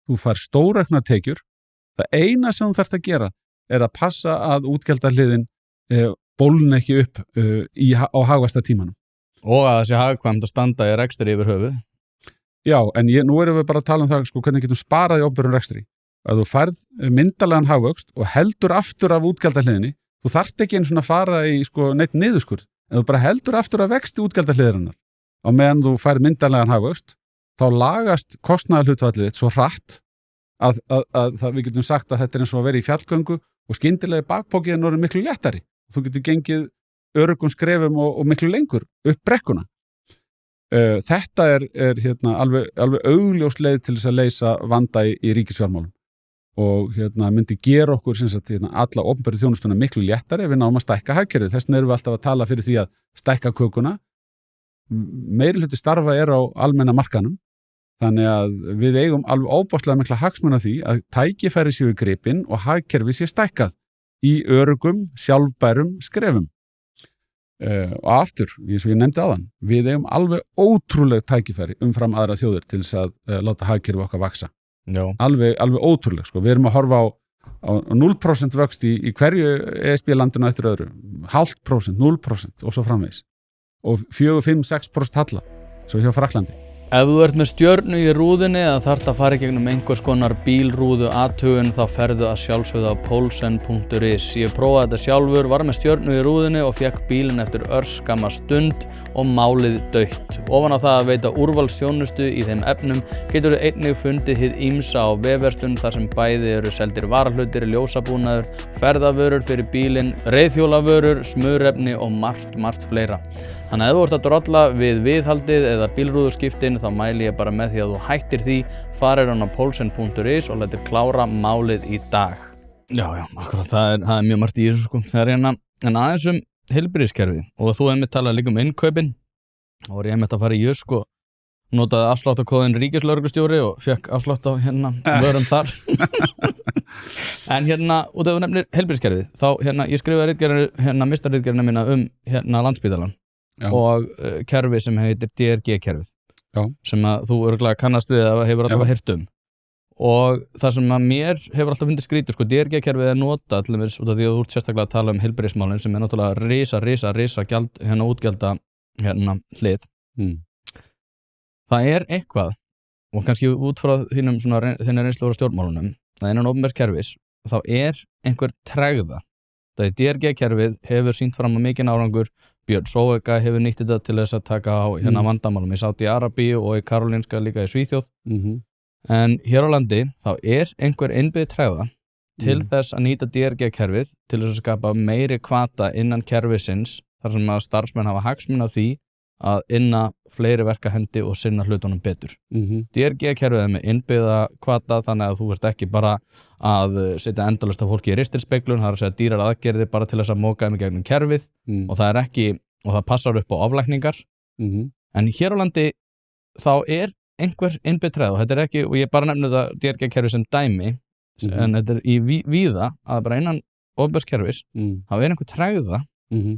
Þú fær stórauknar tekjur. Það eina sem þú þarft að gera er að passa að útgjaldahliðin bólna ekki upp á hagvaxta tímanum. Og að þessi hagkvæmt að standa í rekstri yfir höfuð. Já, en nú erum við bara að tala um það, sko, hvernig getum sparað í opinberum rekstri. Að þú færð myndarlegan hagvöxt og heldur aftur af útgjaldahliðinni, þú þarft ekki einu svona að fara í neitt niðurskurð, en þú bara heldur aftur af vexti útgjaldahliðarinnar. Á meðan þú færð myndarlegan hagvöxt, þá lagast kostnaðarhlutfallið svo hratt að við getum sagt að þetta er eins og að vera í fjallgöngu og skyndilega bakpókiðin er miklu léttari. Þú getur gengið öruggum skrefum og miklu lengur upp brekkuna. Þetta er alveg augljós leið til þess að leysa vanda í ríkisfjármálum og myndi gera okkur alla opinberu þjónustuna miklu léttari ef við náum að stækka hagkerfið. Þess vegna erum við alltaf að tala fyrir því að stækka kökuna. Meiri hluti starfa er á almenna markaðnum, þannig að við eigum alveg óbáslega mikla hagsmuna því að tækifæri séu gripin og hagkerfi sé stækkað í öruggum, sjálfbærum skrefum. Og aftur, eins og ég nefndi áðan, við eigum alveg ótrúleg tækifæri umfram aðra þjóðir til þess að láta hagkerfi okkar vaksa. Já. Alveg ótrúleg, sko. Við erum að horfa á 0% vöxt í hverju ESB-landinu eftir öðru, 0,5%, 0% og svo framvegis. Og 4, 5, 6% halla, svo hjá Frakklandi. Ef þú ert með stjörnu í rúðunni eða þarft að fara í gegnum einhvers konar bílrúðu athugun þá ferðu að sjálfsögðu á Poulsen.is. Ég prófaði þetta sjálfur, var með stjörnu í rúðunni og fekk bílinn eftir örskamma stund og málið dautt. Ofan á það að veita úrvalsþjónustu í þeim efnum getur þú einnig fundið hið ýmsa á vefverslun þar sem bæði eru seldir varahlutir, ljósabúnaður, ferðavörur fyrir bílinn, reiðhjólavörur, smurefni og margt fleira. Þannig að ef þú ert að drolla við viðhaldið eða bílrúðuskiptin þá mæli ég bara með því að þú hættir því, farir á Poulsen.is og lætur klára málið í dag. Já, akkurat, það er mjög margt í þessu sko. Það er en aðeins heilbrigðiskerfið og þú einmitt talaði líka innkaupin. Þá var ég einmitt að fara í Jysk og notaði afsláttarkóðinn ríkislögreglustjóri og fekk afslátt á vörum þar. En út ef þú nefnir heilbrigðiskerfið, þá ég skrifaði meistararitgerðina mína Landspítalann. Já. Og kerfi sem heitir DRG-kerfið sem að þú örugglega kannast við eða hefur alltaf heyrt og það sem að mér hefur alltaf fundið skrítið sko, DRG-kerfið er notað til dæmis út af því að þú ert sérstaklega að tala heilbrigðismálin sem er náttúrulega risa gjald, útgjalda hlið. Það er eitthvað og kannski út frá þinni reynslu úr stjórnmálunum það innan opinbers kerfis þá er einhver tregða. Það DRG-kerfið hefur sýnt fram á mikinn árangur. Björn Sóeka hefur nýtt þetta til þess að taka á vandamálum í Sádi-Arabíu og í Karolinska líka í Svíþjóð. En hér á landi þá er einhver innbyggð tregða til þess að nýta DRG-kerfið til þess að skapa meiri hvata innan kerfisins þar sem að starfsmenn hafa hagsmuni af því að inna fleiri verkahendi og sinna hlutunum betur. DRG-kerfið er með innbyggða hvata þannig að þú ert ekki bara að setja endalaust af fólki í ristilspeglun, það er að segja dýrar aðgerðir bara til þess að móka þeim í gegnum kerfið og það er ekki, og það passar upp á aflækningar. En hér á landi þá er einhver innbyggð tregða og þetta er ekki, og ég bara nefni þetta DRG-kerfið sem dæmi, en þetta er í víða að bara innan opinbers kerfis, þá er einhver tregða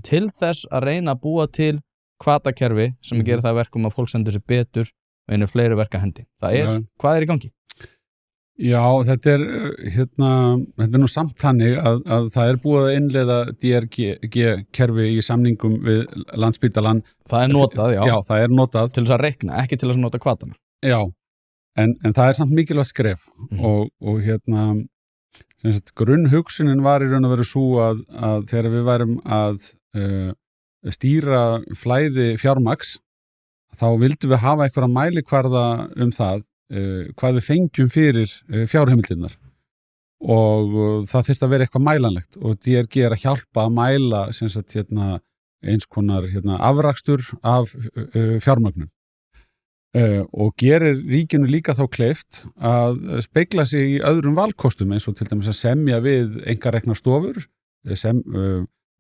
til þess að reyna að búa til hvatakerfi sem gerir það verkum að fólk sendur sér betur og einu fleiri verkahendi. Hvað er í gangi? Já, þetta er nú samt þannig að það er búið að innleiða DRG-kerfi í samningum við Landspítalann. Það er notað, já. Já, það er notað. Til þess að reikna, ekki til þess að nota hvatana. Já, en það er samt mikilvægt skref og grunnhugsunin var í raun og veru svo að þegar við værum að stýra flæði fjármagns þá vildum við hafa einhverja mælikvarða það hvað við fengjum fyrir fjárheimildirnar og það þyrfti að vera eitthvað mælanlegt og DRG er að hjálpa að mæla eins konar afrakstur af fjármögnun og gerir ríkinu líka þá kleift að spegla sig í öðrum valkostum eins og til dæmis að semja við einkareknar stofur sem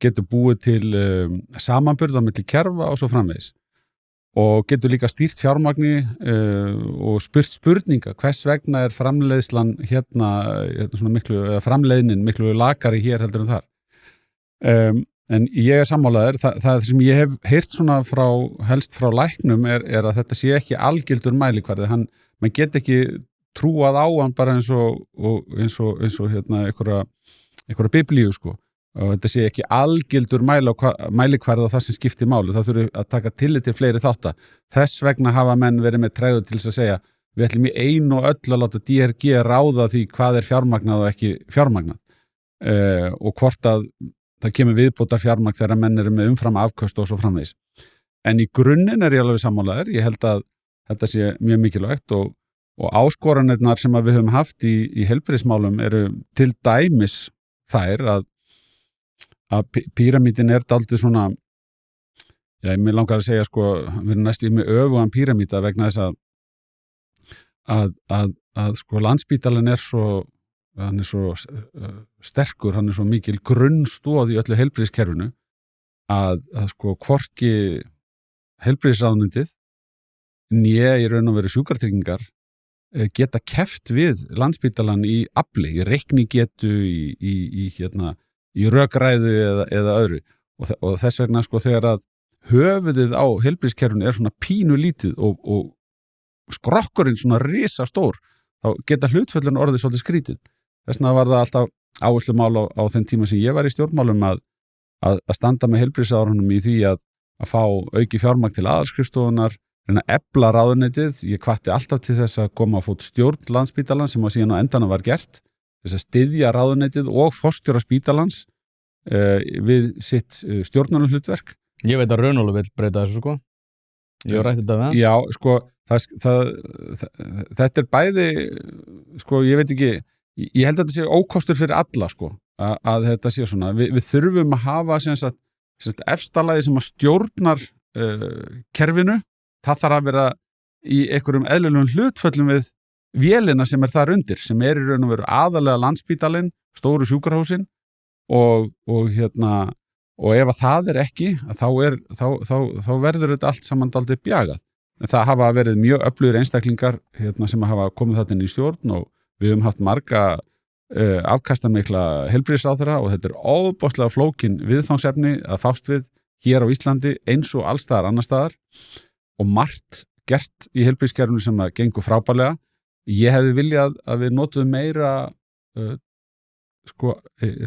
getur búið til samanburð á milli kerfa og svo framvegis og getur líka stýrt fjármagni og spurt spurninga hvers vegna er framleiðslan svona miklu, framleiðnin miklu lakari hér heldur en þar. En ég er sammálaður, það sem ég hef heyrt svona helst frá læknum er að þetta sé ekki algildur mælikvarði, maður get ekki trúað á hann bara eins og einhverja biblíu sko. Og þetta sé ekki algildur mælikvarði á það sem skiptir máli, það þurfi að taka tillit til fleiri þátta. Þess vegna hafa menn verið með tregðu til þess að segja við ætlum í einu og öllu að láta DRG ráða því hvað er fjármagnað og ekki fjármagnað og hvort að það kemur viðbótar fjármagn þegar menn eru með umfram afköst og svo framvegis. En í grunninn er ég alveg sammálaður, ég held að þetta sé mjög mikilvægt og áskoranirnar sem við höfum haft í heilbrigðismálum eru til dæmis þær að píramídin er dálítið svona, mér langar að segja sko, við erum næstu með öfugan píramída vegna þess að sko Landspítalinn hann er svo sterkur, hann er svo mikil grunnstoð í öllu heilbrigðiskerfinu að sko hvorki heilbrigðisráðuneytið né í raun og veru sjúkratryggingar geta keppt við Landspítalann í afli, í reiknigetu, í rökræðu eða öðru og þess vegna sko þegar að höfuðið á heilbrigðiskerfinu er svona pínu lítið og skrokkurinn svona risa stór þá geta hlutföllun orðið svolítið skrítin. Þess vegna var það alltaf áherslumál á þeim tíma sem ég var í stjórnmálum að standa með heilbrigðisráðuneytinu í því að fá auki fjármagn til aðalskrifstofunnar, reyna að efla ráðuneytið. Ég hvatti alltaf til þess að koma á fót stjórn Landspítalans sem að síðan á endanum var gert, þess að styðja ráðuneytið og forstjóra spítalans við sitt stjórnarhlutverk. Ég veit að Runólu vill breyta þessu sko. Ég hef rætt þetta við hann. Já, sko, þetta bæði, sko, ég veit ekki, ég held að þetta sé ókostur fyrir alla, sko, að þetta sé svona. Við þurfum að hafa efstalagi sem að stjórnar kerfinu. Það þarf að vera í einhverjum eðlilegum hlutföllum við vélina sem þar undir, sem í raun og veru aðalega Landspítalinn, stóru sjúkrahúsin og ef að það ekki, þá verður þetta allt saman dálítið bjagað. En það hafa verið mjög öflugir einstaklingar sem hafa komið þetta inn í stjórn og við höfum haft marga afkastamikla heilbrigðisráðherra og þetta ofboðslega flókin viðfangsefni að fást við hér á Íslandi eins og alls staðar annars staðar og margt gert í heilbrigðiskerfinu sem að gengur frábærlega. Ég hefði viljað að við notuðum meira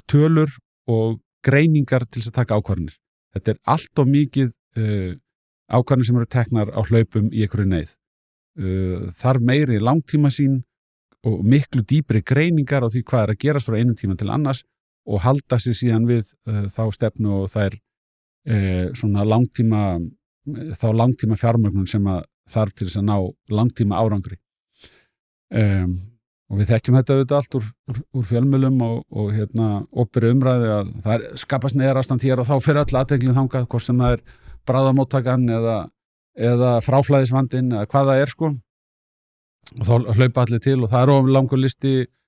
tölur og greiningar til þess að taka ákvarðanir. Þetta allt of mikið ákvarðanir sem eru teknar á hlaupum í einhverju neyð. Þar meiri langtímasýn og miklu dýpri greiningar á því hvað að gerast frá einum tíma til annars og halda sig síðan við þá stefnu og þær svona langtíma fjármögnun sem að þarf til þess að ná langtíma árangri. Og við þekkjum þetta auðvitað allt úr fjölmiðlum og opinberri umræðu að það skapast neyðarástand hér og þá fyrir öll athyglin þangað, hvort sem það bráðamóttakan eða fráflæðisvandinn eða hvað það sko. Og þá hlaupa allir til og það of langur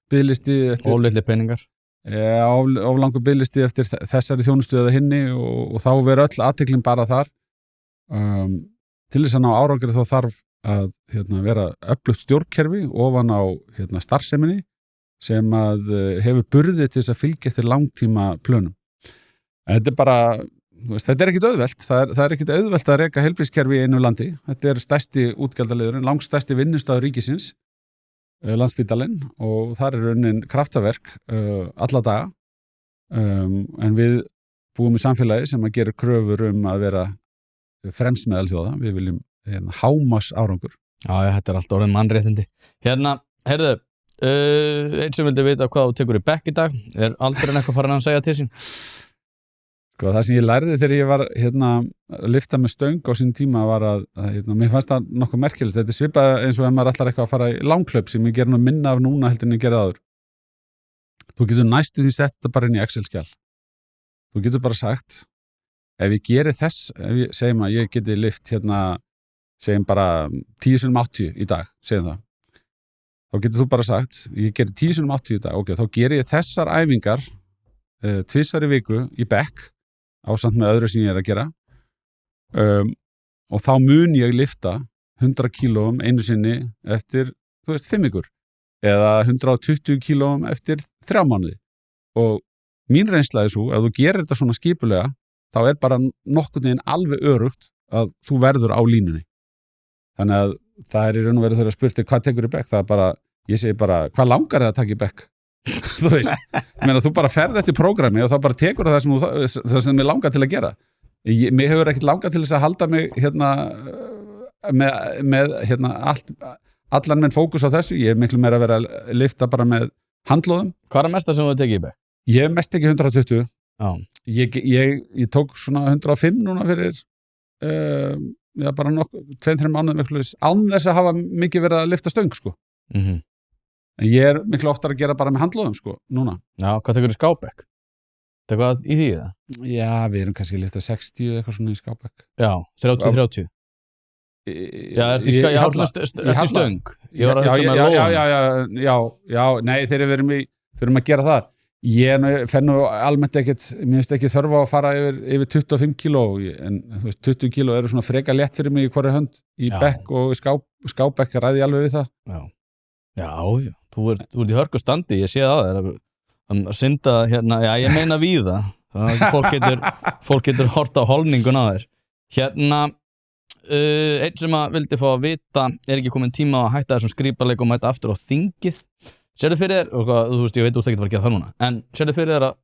biðlisti og litli peningar. Of langur biðlisti eftir þessari þjónustu eða hinni og þá verður öll athyglin bara þar. Til þess að ná árangri þá þarf að vera öflugt stjórnkerfi ofan á starfseminni sem að hefur burði til þess að fylgja eftir langtíma plönum. Þetta bara, þetta ekkit auðvelt. Það ekkit auðvelt að reka heilbrigðiskerfi í einu landi. Þetta stærsti útgjaldaliðurinn, langstærsti vinnustaður ríkisins, Landspítalinn, og þar unnin kraftaverk alla daga. En við búum í samfélagi sem að gera kröfur að vera fremst meðal þjóða. Við viljum hámas árangur. Já, þetta allt orðin mannréttindi. Heyrðu, einn sem vildi vita hvað þú tekur í bekk í dag, aldurinn eitthvað farin að segja til sín? Sko, það sem ég lærði þegar ég var að lyfta með stöng á sín tíma var að mér fannst það nokkuð merkilegt. Þetta svipað eins og ef maður ætlar eitthvað að fara í langhlaup sem ég ger minna af núna heldur en ég gerði áður. Þú getur næstu því sett þetta bara inn í Excel-skjal. Þú getur bara sagt, ef ég geri þess, segjum að ég geti lyft segjum bara 10x80 í dag, segjum það. Þá getur þú bara sagt, ég geri 10x80 í dag, ok, þá geri ég þessar æfingar 2 í viku í bekk, ásamt með öðru sem ég að gera, og þá mun ég lyfta 100 kílóum einu sinni eftir, 5 vikur, eða 120 kílóum eftir 3 mánuði. Og mín reynsla svo, ef þú gerir þetta svona skipulega, þá bara nokkurn veginn alveg örugt að þú verður á línunni. Þannig að það í raun og veru þegar spurt hvað tekur í bekk, það bara, ég segi bara, hvað langar það að taka í bekk? Þú veist, þú bara ferð eftir prógrami og þá bara tekur það sem ég langar til að gera. Mér hefur ekkert langað til þess að halda mig með allan minn fókus á þessu. Ég miklu meira að vera að lyfta bara með handlóðum. Hvað mesta sem þú tekið í bekk? Ég hef mest ekki 120. Já. Ég tók svona 105 núna fyrir bara 2-3 mánuðum án þess að hafa mikið verið að lyfta stöng sko. En ég miklu oftar að gera bara með handlóðum sko, núna. Já, hvað tekur í skábekk? Tekur það í því það? Já, við erum kannski að lyfta 60 eitthvað svona í skábekk. Já, 30-30. Já, ertu í stöng? Já, nei, þegar við erum að gera það. Ég fer almennt ekkert, mér finnst ekki þörfa að fara yfir 25 kíló, en 20 kíló eru svona freka létt fyrir mig í hverju hönd, í bekk og skábekk ræði ég alveg við það. Já, þú ert í hörku standi, ég sé það að synda ég meina við það, fólk getur hort á holningun á þér. Einn sem að vildi fá að vita, ekki komin tíma að hætta þessum skrípaleik og mæta aftur á þingið. Sérðu fyrir þér, og þú veist, ég veit þú ert ekki að fara að gera það núna, en sérðu fyrir þér að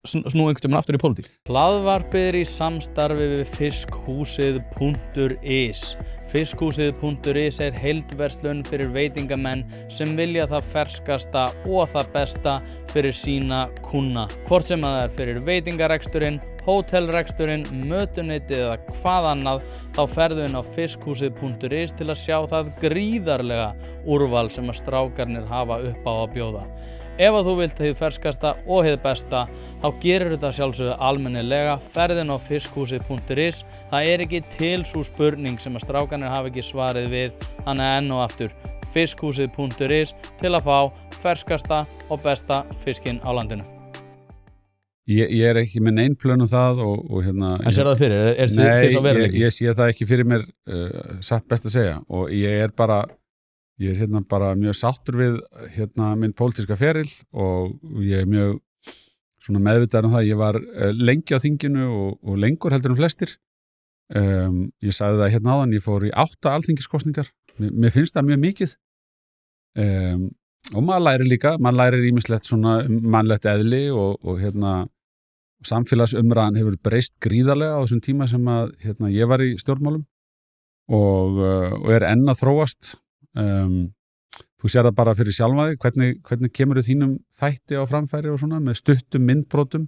snúa einhvern veginn aftur í pólitík. Hlaðvarpið í samstarfi við fiskhúsið.is. Fiskhúsið.is heildverslun fyrir veitingamenn sem vilja það ferskasta og það besta fyrir sína kúnna. Hvort sem það fyrir veitingareksturinn, hótelreksturinn, mötuneytið eða hvað annað, þá ferðu inn á fiskhúsið.is til að sjá það gríðarlega úrval sem að strákarnir hafa upp á að bjóða. Ef að þú vilt hið ferskasta og hið besta, þá gerir þetta sjálfsögðu almennilega, ferðin á fiskhúsið.is. Það ekki til sú spurning sem að strákarnir hafa ekki svarið við, þannig enn og aftur fiskhúsið.is til að fá ferskasta og besta fiskinn á landinu. Ég ekki með neinn plön það og hérna... En sér það fyrir? Er til þess að vera ekki? Ég sé það ekki fyrir mér, satt best að segja, og ég hérna bara mjög sáttur við hérna minn pólitíska feril og ég mjög svona meðvitaður það. Ég var lengi á þinginu og lengur heldur en flestir. Ég sagði það hérna áðan, ég fór í 8 alþingiskosningar. Mér finnst það mjög mikið. Og maður lærir ýmislegt svona mannlegt eðli og hérna samfélagsumræðan hefur breyst gríðarlega á þessum tíma sem að hérna ég var í stjórnmálum og enn að þróast. Þú sér það bara fyrir sjálfa þig, hvernig kemur þínum þætti á framfæri og svona með stuttum myndbrotum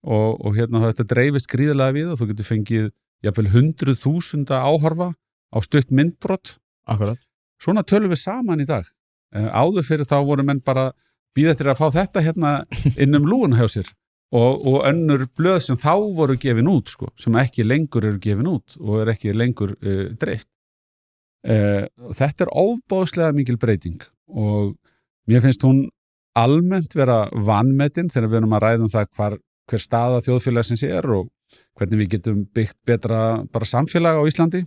og hérna þetta dreifist gríðarlega við og þú getur fengið jafnvel 100.000 áhorfa á stutt myndbrot. Akkurat. Svona tölum við saman í dag. Áður fyrir þá voru menn bara bíða eftir að fá þetta hérna innum lúgun hjá sér og önnur blöð sem þá voru gefin út sko, sem ekki lengur eru gefin út og ekki lengur dreift. Þetta ofboðslega mikil breyting og mér finnst hún almennt vera vanmetin þegar við erum að ræða það hver staða þjóðfélagsins og hvernig við getum byggt betra bara samfélag á Íslandi.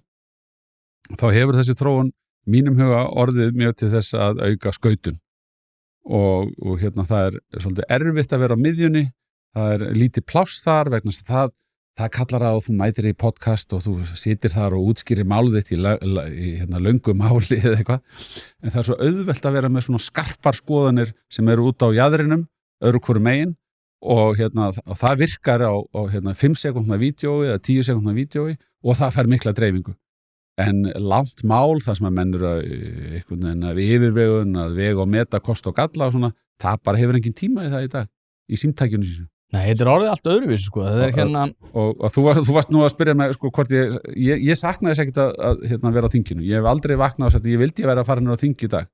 Þá hefur þessi þróun mínum huga orðið mjög til þess að auka skautun og hérna það svolítið erfitt að vera á miðjunni, það lítið pláss þar vegna þess að það kallar að þú mætir í podcast og þú sitir þar og útskýrir málið þitt í hérna löngu máli eða eitthvað. En það svo auðvelt að vera með svona skarpar skoðanir sem eru út á jaðrinum, öðru hvoru megin og hérna og það virkar á hérna 5 sekúndna vídeói eða 10 sekúndna vídeói og það fær mikla dreifingu. En langt mál, það sem að menn eru einhvern veginn af yfirvegun, að vega og meta kost og galla og svona, það bara hefur engin tíma í það í dag, í símtækjunu sínu. Nei, þetta orðið allt öðruvísi sko, það hérna... Og þú varst nú að spyrja mig sko hvort ég saknaði þess ekkert að hérna vera á þinginu. Ég hef aldrei vaknað og sagt að ég vildi vera að fara niður á þingi í dag.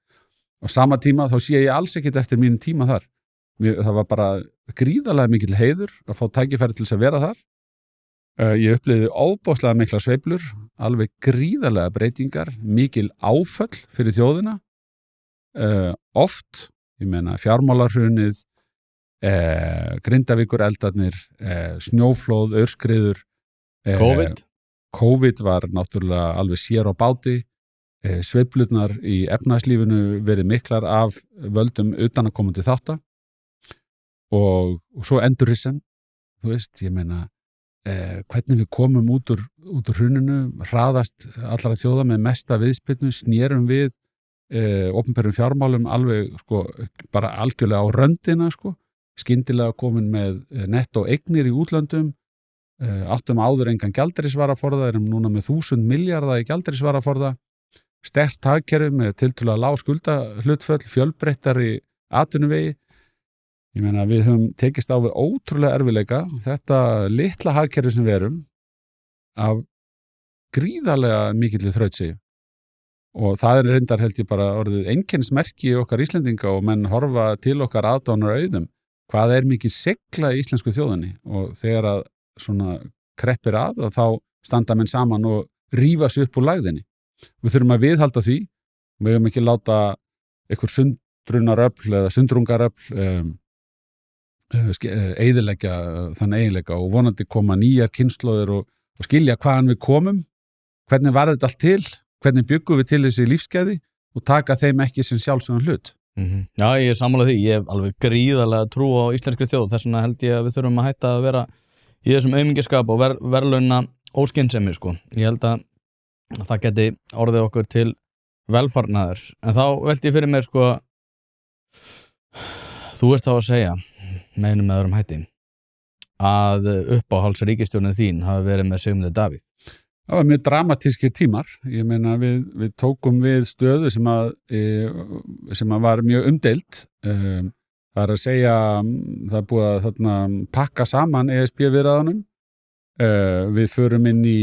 Á sama tíma þá sé ég alls ekkert eftir mínum tíma þar. Það var bara gríðarlega mikill heiður að fá tækifæri til þess að vera þar. Ég upplifði ofboðslega mikla sveiflur, alveg gríðarlega breytingar, mikil áföll fyrir þjóðina. Oft, ég meina fjármálahrunið, Grindavíkur eldarnir, snjóflóð, aurskriður, COVID var náttúrulega alveg sér á báti, sveiflurnar í efnahagslífinu verið miklar af völdum utanakomandi þátta og svo endurrissen, þú veist, ég meina hvernig við komum út úr hruninu, hraðast allra þjóða með mesta viðspyrnu, snérum við opinberum fjármálum alveg sko bara algjörlega á röndina sko, skyndilega komin með nettó eignir í útlöndum, áttum áður engan gjaldeyrisvaraforða, erum núna með 1000 milljarða í gjaldeyrisvaraforða, sterkt hagkerfi með tiltölulega lág skuldahlutföll, fjölbreyttari atvinnuvegi. Ég meina við höfum tekist á við ótrúlega erfiðleika, þetta litla hagkerfi sem við erum af gríðarlega mikilli þrautsig. Og það reyndar held ég bara orðið einkennismerki okkar Íslendinga og menn horfa til okkar aðdánar auðum. Hvað mikið segla í íslensku þjóðinni og þegar að svona kreppir að þá standa menn saman og rífa sig upp úr lægðinni. Við þurfum að viðhalda því, við höfum ekki láta einhver sundrunaröfl eða sundrungaröfl eyðileggja þann eiginleika og vonandi koma nýjar kynslóðir og skilja hvaðan við komum, hvernig var þetta allt til, hvernig byggum við til þessi lífsgæði og taka þeim ekki sem sjálfsögðan hlut. Já, ég er sammála því, ég hef alveg gríðarlega trú á íslenskri þjóð, þess vegna held ég að við þurfum að hætta að vera í þessum aumingiskap og verðlauna óskynsemi sko. Ég held að það geti orðið okkur til velfarnaður, en þá velti ég fyrir mér sko, þú ert þá að segja með einum með öðrum hætti að uppáhalds ríkisstjórnin þín hafi verið með Sigmundi Davíð? Það var mjög dramatískir tímar. Ég meina við tókum við stöðu sem að var mjög umdeild. Það að segja, það er búið að þarna pakka saman ESB-viðræðunum. Við förum inn í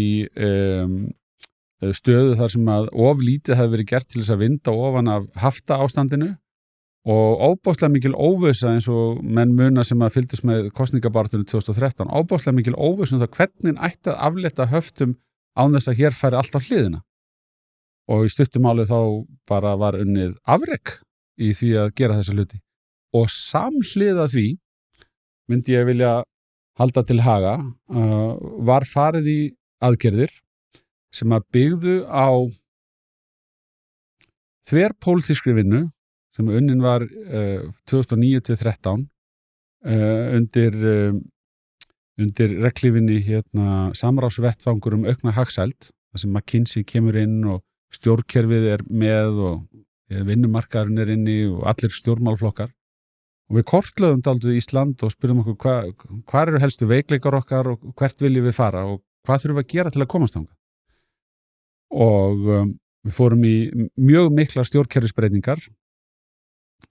stöðu þar sem að of lítið hefði verið gert til þess að vinda ofan af hafta ástandinu og óbáslega mikil óvissa eins og menn muna sem að fylgdist með kosningabaráttunni 2013. Óbáslega mikil óvissa það hvernig ætti að aflétta höftum án þess að hér færi allt á hliðina. Og í stuttu máli þá bara var unnið afrek í því að gera þessa hluti. Og samhliða því, myndi ég vilja halda til haga, var farið í aðgerðir sem að byggðu á þverpólitískri vinnu sem unnin var 2009-13 undir reglífinni samráðsvettfangur aukna hagsæld, þar sem McKinsey kemur inn og stjórnkerfið með og vinnumarkaðurinn inni og allir stjórnmálflokkar. Og við kortlöðum dálítið Ísland og spurðum okkur hvar eru helstu veikleikar okkar og hvert viljum við fara og hvað þurfum við að gera til að komast þangað. Og við fórum í mjög miklar stjórnkerfisbreytingar.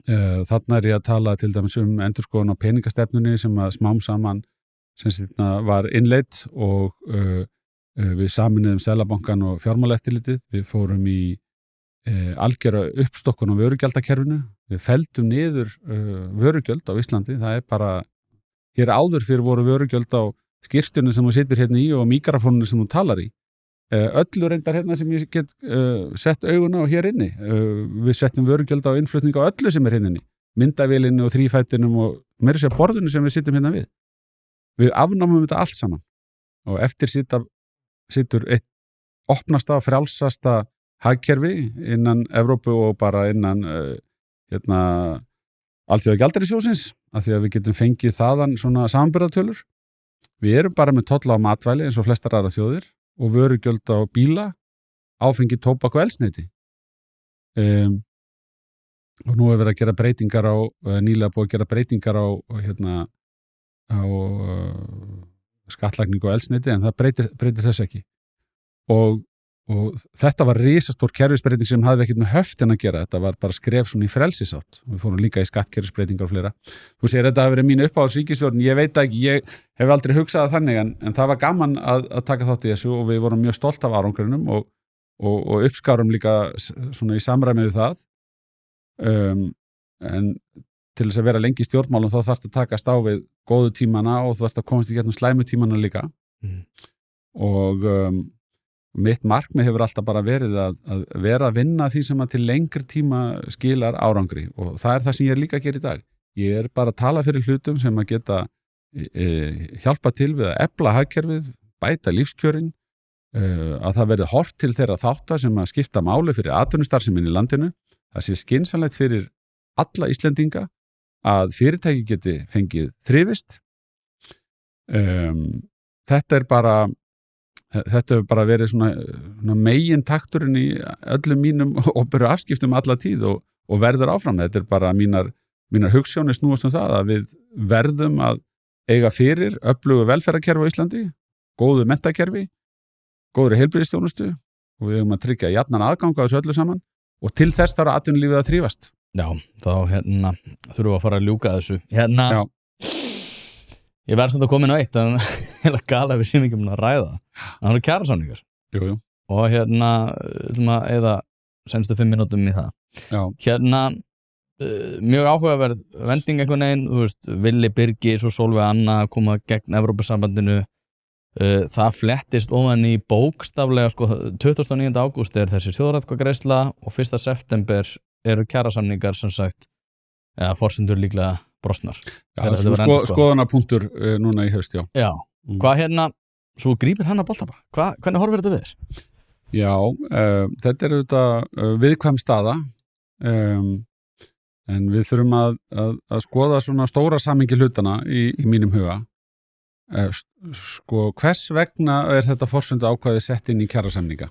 Þarna ég að tala til dæmis endurskoðun á peningastefnunni sem að smám saman var innleidd og við sameinuðum Seðlabankann og fjármálaeftirlitið. Við fórum í algjöra uppstokkun á vörugjaldakerfinu. Við felldum niður vörugjöld á Íslandi. Það bara, hér áður fyrir voru vörugjöld á skyrtunni sem þú situr hérna í og mikrofónunni sem þú talar í. Öllu reyndar hérna sem ég get sett auguna á hér inni. Við settum vörugjöld á innflutning á öllu sem hérna inni. Myndavélinni og þrífættinum og meira sér borðinu sem við sittum hérna við. Við afnámum þetta allt saman og eftir situr eitt opnasta og frjálsasta hagkerfi innan Evrópu og bara innan alþjóða gjaldeyrisjóðsins af því að við getum fengið þaðan svona samanburðartölur. Við erum bara með tolla á matvæli eins og flestar aðrar þjóðir og vörugjöld á bíla, áfengi, tóbak og eldsneyti. Og nú verið að gera breytingar nýlega búið að gera breytingar á skattlagningu og eldsneyti en það breytir þess ekki. Og þetta var risastór kerfisbreyting sem hafði ekkert með höftin að gera. Þetta var bara skref svona í frelsisátt. Við fórum líka í skattkerfisbreytingar og fleira. Þú segir þetta hafi verið mín uppáhaldsríkisstjórn. Ég veit ekki, ég hef aldrei hugsað þannig en það var gaman að taka þátt í þessu og við vorum mjög stolt af árangrinum og uppskárum líka svona í samræmi við það. En til þess að vera lengi í stjórnmálum þá þarfst að takast á við góðu tímana og þú þarfst að komast í gegnum slæmu tímana líka. Og mitt markmið hefur alltaf bara verið að vera að vinna því sem að til lengri tíma skilar árangri og það það sem ég líka að gera í dag. Ég bara að tala fyrir hlutum sem að geta hjálpa til við að efla hagkerfið, bæta lífskjörin, að það verði horft til þeirra þátta sem að skipta máli fyrir atvinnustarfsemin í landinu. Það sé skynsamlegt fyrir alla Íslendinga að fyrirtæki geti fengið þrifist. Þetta hefur bara verið svona megin takturinn í öllum mínum opinberu afskiptum alla tíð og verður áfram. Þetta bara mínar hugsjónir snúast það að við verðum að eiga fyrir öflugu velferðarkerfi á Íslandi, góðu menntakerfi, góðri heilbrigðisþjónustu og við höfum að tryggja jafnan aðgang á þessu öllu saman og til þess þarf atvinnulífið að þrífast. Já, þá þurfum við að fara að ljúka þessu. Já. Ég verð samt að koma inn á eitt, það er gala við séum ekki að ræða. Það eru kjarasamningar. Jú. Og eða senstu 5 mínútum í það. Já. Mjög áhugaverð vending einhvern veginn, þú veist, Villi Birgis og Sólveig Anna koma gegn Evrópusambandinu. Það flettist ofan í bókstaflega, 29. ágúst þessi þjóðaratkvæðagreiðsla og 1. september eru kjarasamningar sem sagt, eða forsendur líklega brostnar. Já, skoðanapunktur núna í haust, já. Já, hvað svo grípið hann að bolta bara. Hvernig horfir þetta við þér? Já, þetta auðvitað viðkvæm staða, en við þurfum að skoða svona stóra samhengi hlutana í mínum huga. Hvers vegna þetta forsendu ákvæði sett inn í kjarasamninga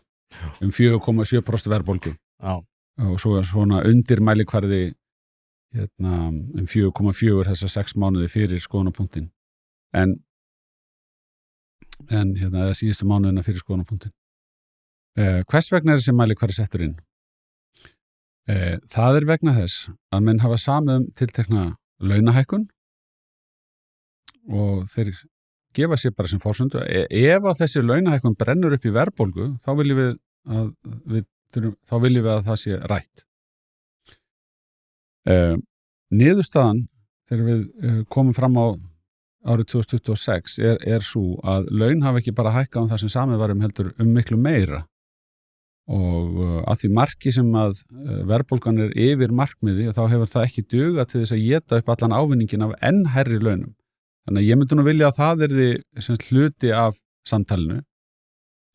4,7% verðbólgu og svo svona undir mælikvarði 4,4 þessa 6 mánuði fyrir skoðanapunktinn. En en eða síðustu mánuðina fyrir skoðunarpunktinn. Hvers vegna þessi mælikvarði settur inn? Það vegna þess að menn hafa samið tiltekna launahækkun og þeir gefa sér bara sem forsendu. Ef að þessi launahækkun brennur upp í verðbólgu, þá viljum við að það sé rætt. Niðurstaðan þegar við komum fram á árið 2026 svo að laun hafa ekki bara hækkað það sem samið var heldur miklu meira. Og að því marki sem að verðbólgan yfir markmiði, þá hefur það ekki dugað til þess að éta upp allan ávinningin af enn hærri launum. Þannig að ég myndi nú vilja að það hluti af samtalinu.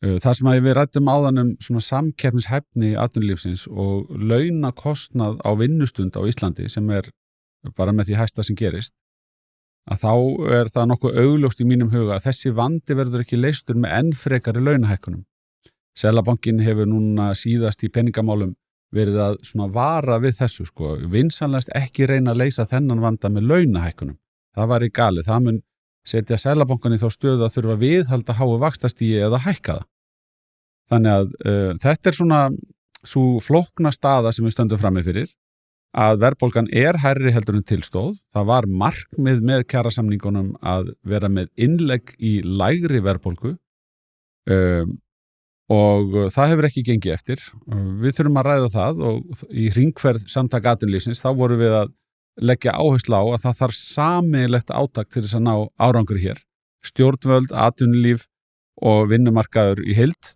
Það sem að við ræddum áðan svona samkeppnishæfni atvinnulífsins og launakostnað á vinnustund á Íslandi sem bara með því hæsta sem gerist, að þá það nokkuð augljóst í mínum huga að þessi vandi verður ekki leystur með enn frekari launahækkunum. Seðlabankinn hefur núna síðast í peningamálum verið að svona vara við þessu, vinsamlegast ekki reyna að leysa þennan vanda með launahækkunum. Það væri galið, það mun setja Seðlabankann í þá stöðu að þurfa viðhalda háu vaxtastígi eða hækka það. Þannig að þetta svona sú flókna staða sem við stöndum frammi fyrir, að verðbólgan hærri heldur en tilstóð. Það var markmið með kjarasamningunum að vera með innlegg í lægri verðbólgu og það hefur ekki gengið eftir. Við þurfum að ræða það og í hringferð Samtaka atvinnulífsins þá vorum við að leggja áherslu á að það þarf sameiginlegt átak til þess að ná árangri hér. Stjórnvöld, atvinnulíf og vinnumarkaður í heild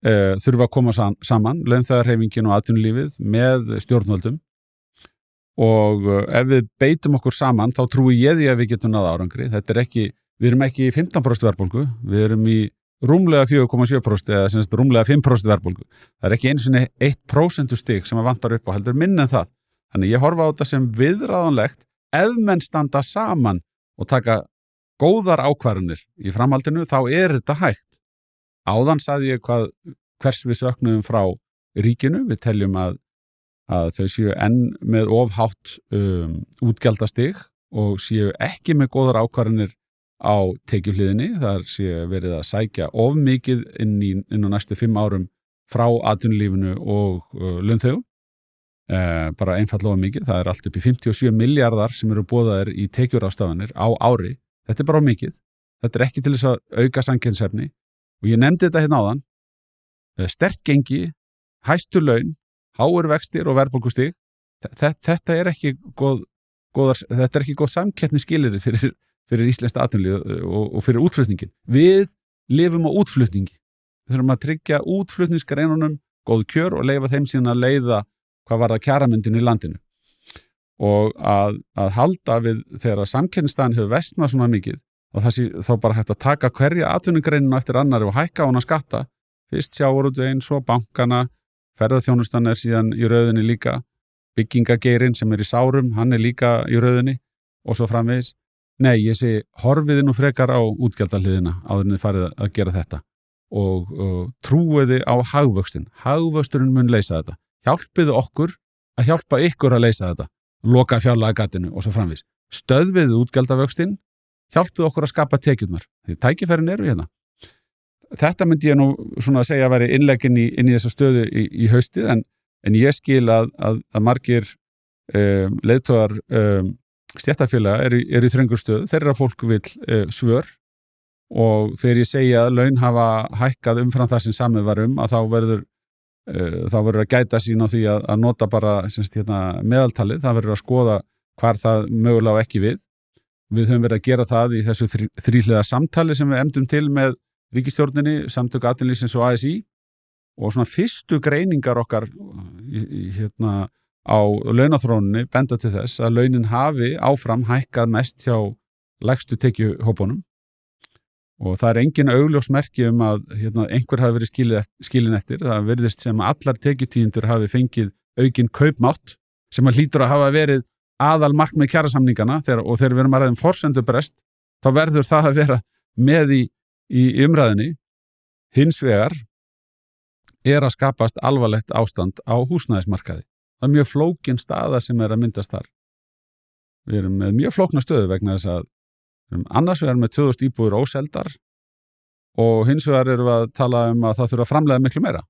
þurfa að koma saman, launþegahreyfingin og atvinnulífið með stjórnvöldum og ef við beitum okkur saman þá trúi ég því að við getum náð árangri. Við erum ekki í 15% verðbólgu, við erum í rúmlega 4,7% eða rúmlega 5% verðbólgu. Það ekki einu sinni 1% stig sem vantar upp á heldur minna en það. Þannig ég horfa á þetta sem viðráðanlegt ef menn standa saman og taka góðar ákvarðanir í framhaldinu, þá þetta hægt. Áðan sagði ég hvers við söknuðum frá ríkinu. Við teljum að þau séu enn með of hátt útgjaldastig og séu ekki með góðar ákvarðanir á tekjuhliðinni. Það sé verið að sækja of mikið inn á næstu 5 árum frá atvinnulífinu og launþegum. Bara einfaldlega mikið. Það allt upp í 57 milljarðar sem eru boðaðir í tekjuráðstafanir á ári. Þetta bara mikið. Þetta ekki til þess að auka samkeppnishæfni. Og ég nefndi þetta hérna áðan. Sterkt gengi, hæstu laun, háir vextir og verðbólgustig. Þetta ekki góð samkeppnisskilyrði fyrir íslenskt atvinnulíf og fyrir útflutningin. Við lifum á útflutningi. Við þurfum að tryggja útflutningsgreinunum góð kjör og leyfa þeim síðan að leiða hvað var það kjaramyndinu í landinu. Og að halda við þegar samkeppnisstaðan hefur versnað svona mikið og það sé þá bara hægt að taka hverja atvinnugreinuna eftir annari og hækka á hana skatta. Fyrst sjávarútveginn, svo bankana, ferðaþjónustan síðan í röðinni líka, byggingageirinn sem í sárum, hann líka í röðinni og svo framvegis. Nei, ég segi horfiði nú frekar á útgjaldahliðina áður en þið farið að gera þetta og trúiði á hagvöxtin. Hagvöxturinn mun leysa þetta. Hjálpiðu okkur að hjálpa ykkur að leysa þetta. Loka fjárlagagatinu og svo framvegis. Stöðviðu útgjaldavöxtin, hjálpiðu okkur að skapa tekjurnar. Því tækifærin eru hérna. Þetta myndi ég nú svona að segja að veri innleggin inn í þessa stöðu í haustið en ég skil að margir leiðtogar stéttarfélaga eru í þröngur stöðu. Þeirra fólk vill svör og þegar ég segja að laun hafa hækkað umfram það sem samið var að þá verður að gæta sín á því að nota bara meðaltalið. Það verður að skoða hvar það mögulega ekki við. Við höfum verið að gera það í þessu þríhliða samtali sem við efndum til með ríkisstjórninni, Samtök atvinnulífsins og ASÍ og svona fyrstu greiningar okkar á launaþróuninni benda til þess að launin hafi áfram hækkað mest hjá lægstu tekjuhópunum og það engin augljós merki að einhver hafi verið skilin eftir. Það virðist sem að allar tekjutíðendur hafi fengið aukinn kaupmátt sem að hlýtur að hafa verið aðal markmið kjarasamningana og þegar við erum að ræða forsendubrest þá verður það að vera með í umræðinni. Hins vegar að skapast alvarlegt ástand á húsnæðismarkaði. Það mjög flókin staða sem að myndast þar. Við erum með mjög flókna stöðu vegna þess að annars vegar með 2000 íbúðir óseldar og hins vegar erum við að tala að það þurfa að framleiða miklu meira.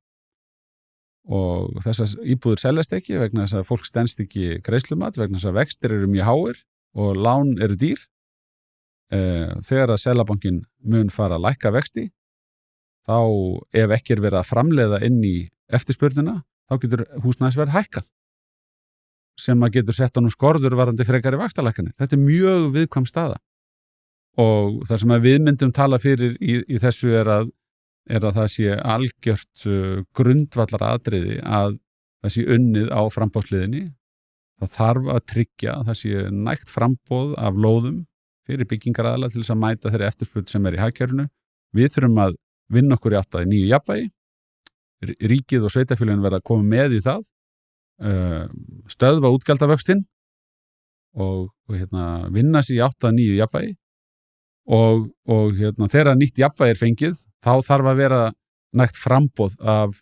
Og þessar íbúðir seljast ekki vegna þess að fólk stenst ekki greiðslumat, vegna þess að vextir eru mjög háir og lán eru dýr. Þegar að Seðlabankinn mun fara að lækka vexti, þá ef ekki verið að framleiða inn í eftirspurnina, þá getur húsnæðisverð hækkað, sem að getur sett honum skorður varðandi frekari vaxtalækkanir. Þetta mjög viðkvæm staða. Og það sem að við myndum tala fyrir í þessu að það sé algjört grundvallar atriði að það sé unnið á framboðsliðinni. Það þarf að tryggja að það sé nægt framboð af lóðum fyrir byggingaraðila til þess að mæta þeirri eftirspurn sem í hagkerfinu. Við þurfum að vinna okkur í átt að nýju jafnvægi. Ríkið og sveitarfélögin verða að koma með í það, stöðva útgjaldavöxtinn og vinna sig í átt að nýju jafnvægi. Og þegar nýtt jafnvægi fengið, þá þarf að vera nægt framboð af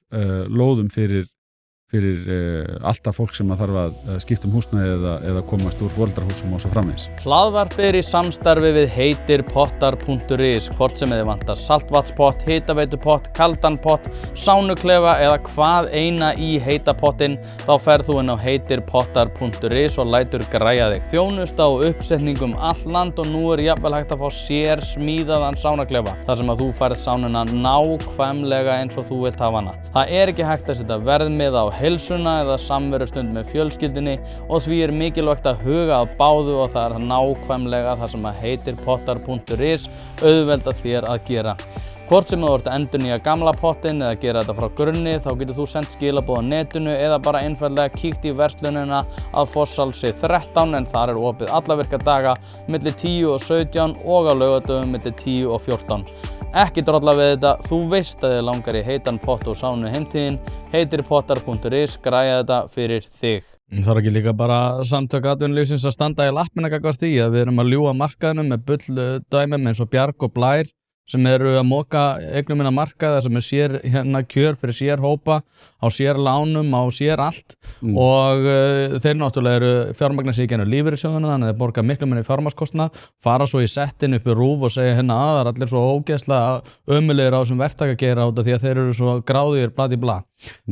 lóðum fyrir alltaf fólk sem að þarf að skipta húsnæði eða komast úr foreldrahúsum og svo framvegis. Hlaðvarp í samstarfi við heitirpottar.is, hvort sem þið vantar saltvatnspott, hitaveitupott, kaldan pott, sánuklefa eða hvað eina í heita pottinn, þá ferð þú inn á heitirpottar.is og lætur græja þig. Þjónusta og uppsetningum all land og nú jafnvel hægt að fá sér smíðaðan sánuklefa, þar sem að þú færð sánuna nákvæmlega eins og þú vilt hafa hana. Það ekki hægt að setja verðmið á heilsuna eða samverustund með fjölskyldunni og því mikilvægt að huga að báðu og það nákvæmlega það sem að heitirpottar.is auðvelda þér að gera. Hvort sem þú ert að endurnýja gamla pottinn eða gera þetta frá grunni, þá getur þú sendt skilaboð á netinu eða bara einfaldlega kíkt í verslunina að Fosshálsi 13 en þar opið alla virka daga milli 10 og 17 og á laugardögum milli 10 og 14. Ekki drolla við þetta, þú veist að þið langar í heitan pott og sánu heimtíðin, heitirpottar.is, græja þetta fyrir þig. Það er ekki líka bara samtök atvinnulífsins að standa í lappina gagnvart því að við erum að ljúga markaðnum með bulldæmum eins og Bjarg og Blær sem eru að moka eignum innan markaða sem sér kjör fyrir sér hópa á sér lánum, á sér allt og þeir náttúrulega eru fjármagnarsíkjanu lífeyrissjóðuna þannig að þeir borga miklu minni fjármagnskostnað, fara svo í settin upp í RÚV og segja það allir svo ógeðslega ömulegir á þessum verktakageira út af því að þeir eru svo gráðugir bladi bla.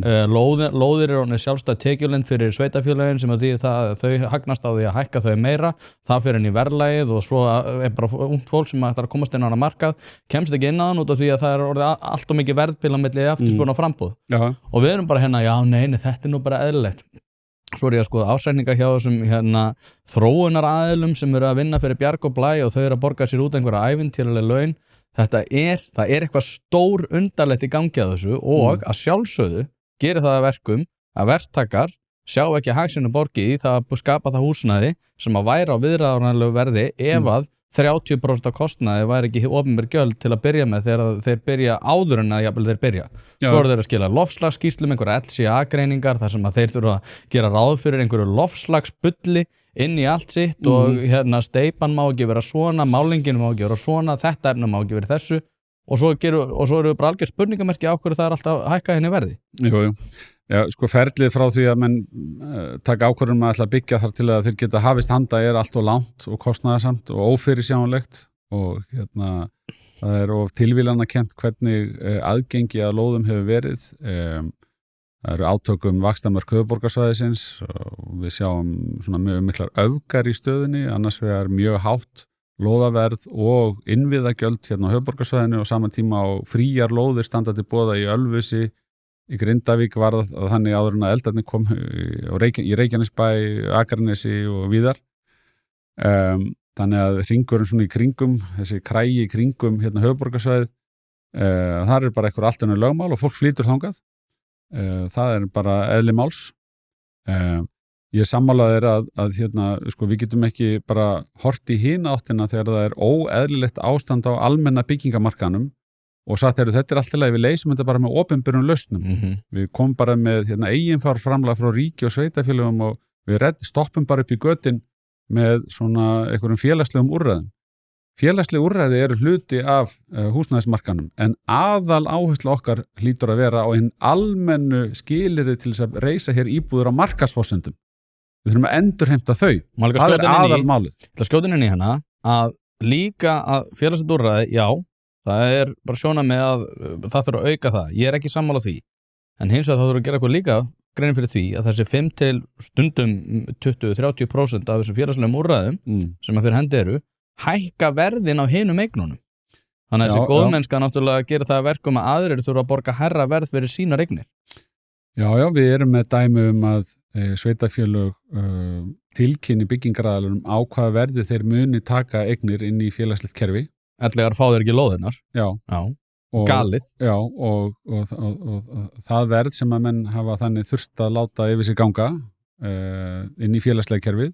Lóðir eru sjálfstæð tekjulind fyrir sveitarfélögin sem að því það þau hagnast á því að hækka þau meira, það fyrir inn í verðlagið og svo bara ungt fólk sem ætlar að komast inn á hana markað kemst ekki inn á hann út af því að það orðið allt og mikið verðpil á milli eftirspurn og framboð. Og við erum bara já nei, þetta nú bara eðlilegt. Svo ég að skoða ásækninga hjá þessum þróunaraðilum sem eru að vinna fyrir Bjarg og Blæ og þau eru að borga sér út einhverja ævintýraleg laun. Það er eitthvað stór undarlegt í gangi að þessu og að sjálfsögðu gerir það að verkum að verktakar sjá ekki hagsinu borgi í það að skapa það húsnæði sem að væri á viðráðanlegu verði ef að 30% af kostnaði væri ekki opinber gjöld til að byrja með þegar þeir byrja áður en að jafnvel þeir byrja. Svo eru þeir að skila loftslagsskýrslum, einhverja LCA-greiningar þar sem að þeir þurfa að gera ráð fyrir einhverju loftslagsbulli inn í allt sitt og steypan má ekki vera svona, málingin má ekki vera svona, þetta efni má ekki vera þessu og svo eru bara algjör spurningamerki á hverju það er alltaf hækkað henni verði. Jú. Já, ferlið frá því að menn taka ákvörðun að ætla að byggja þar til að þeir geta hafist handa allt og langt og kostnaðarsamt og ófyrirsjáanlegt og það er of tilvílanakennt hvernig aðgengi að lóðum hefur verið. Það eru átökum vaxtamörk höfuðborgarsvæðisins og við sjáum svona mjög miklar öfgar í stöðunni, annars vegar mjög hátt lóðaverð og innviðagjöld á höfuðborgarsvæðinu og sama tíma á fríar lóðir standa til boða í Ölfusi, í Grindavík var það þannig áður en að eldarnir kom í Reykjanesbæ, Akranesi og víðar. Þannig að hringurinn svona í kringum, þessi krægi í kringum höfuðborgarsvæðið, þar er bara eitthvað allt önnur lögmál og fólk flýtur þangað. Það er bara eðli máls. Ég sammálaður að við getum ekki bara hort í hina áttina þegar það er óeðlilegt ástand á almenna byggingamarkaðnum og sagt þetta er allt í lagi, við leysum þetta bara með opinberum lausnum. Við komum bara með eiginfjárframlag frá ríki og sveitarfélögum og við stoppum bara upp í götin með svona einhverjum félagslegum úrræðum. Félagsleg úrræði eru hluti af húsnæðismarkanum en aðal áhersla okkar hlýtur að vera á hinn almennu skilyrði til þess að reisa hér íbúður á markaðsforsendum. Við þurfum að endurheimta þau. Það er aðal málið. Það skjótin inn í hana að líka að félagslegt úrræði, já, Það bara sjónarmið að það þurfa að auka það. Ég ekki sammála því. En hins vegar það þurfa að gera eitthvað líka grein fyrir því að þessi 5 til stundum 20-30% af þessum félagslegum úrræðum sem að fyrir hendi eru, hækka verðin á hinum eignunum. Þannig að þessi góðmennska náttúrulega gerir það að verkum að aðrir þurfa að borga hærra verð fyrir sínar eignir. Já, við erum með dæmi að sveitarfélög tilkynni byggingaraðalum á hvaða verði þeir muni taka eignir inn í félagslegt kerfi. Ellegar fá þeir ekki lóðirnar. Já. Galið. Já, og það verð sem að menn hafa þannig þurft að láta yfir sig ganga inn í félagslega kerfið,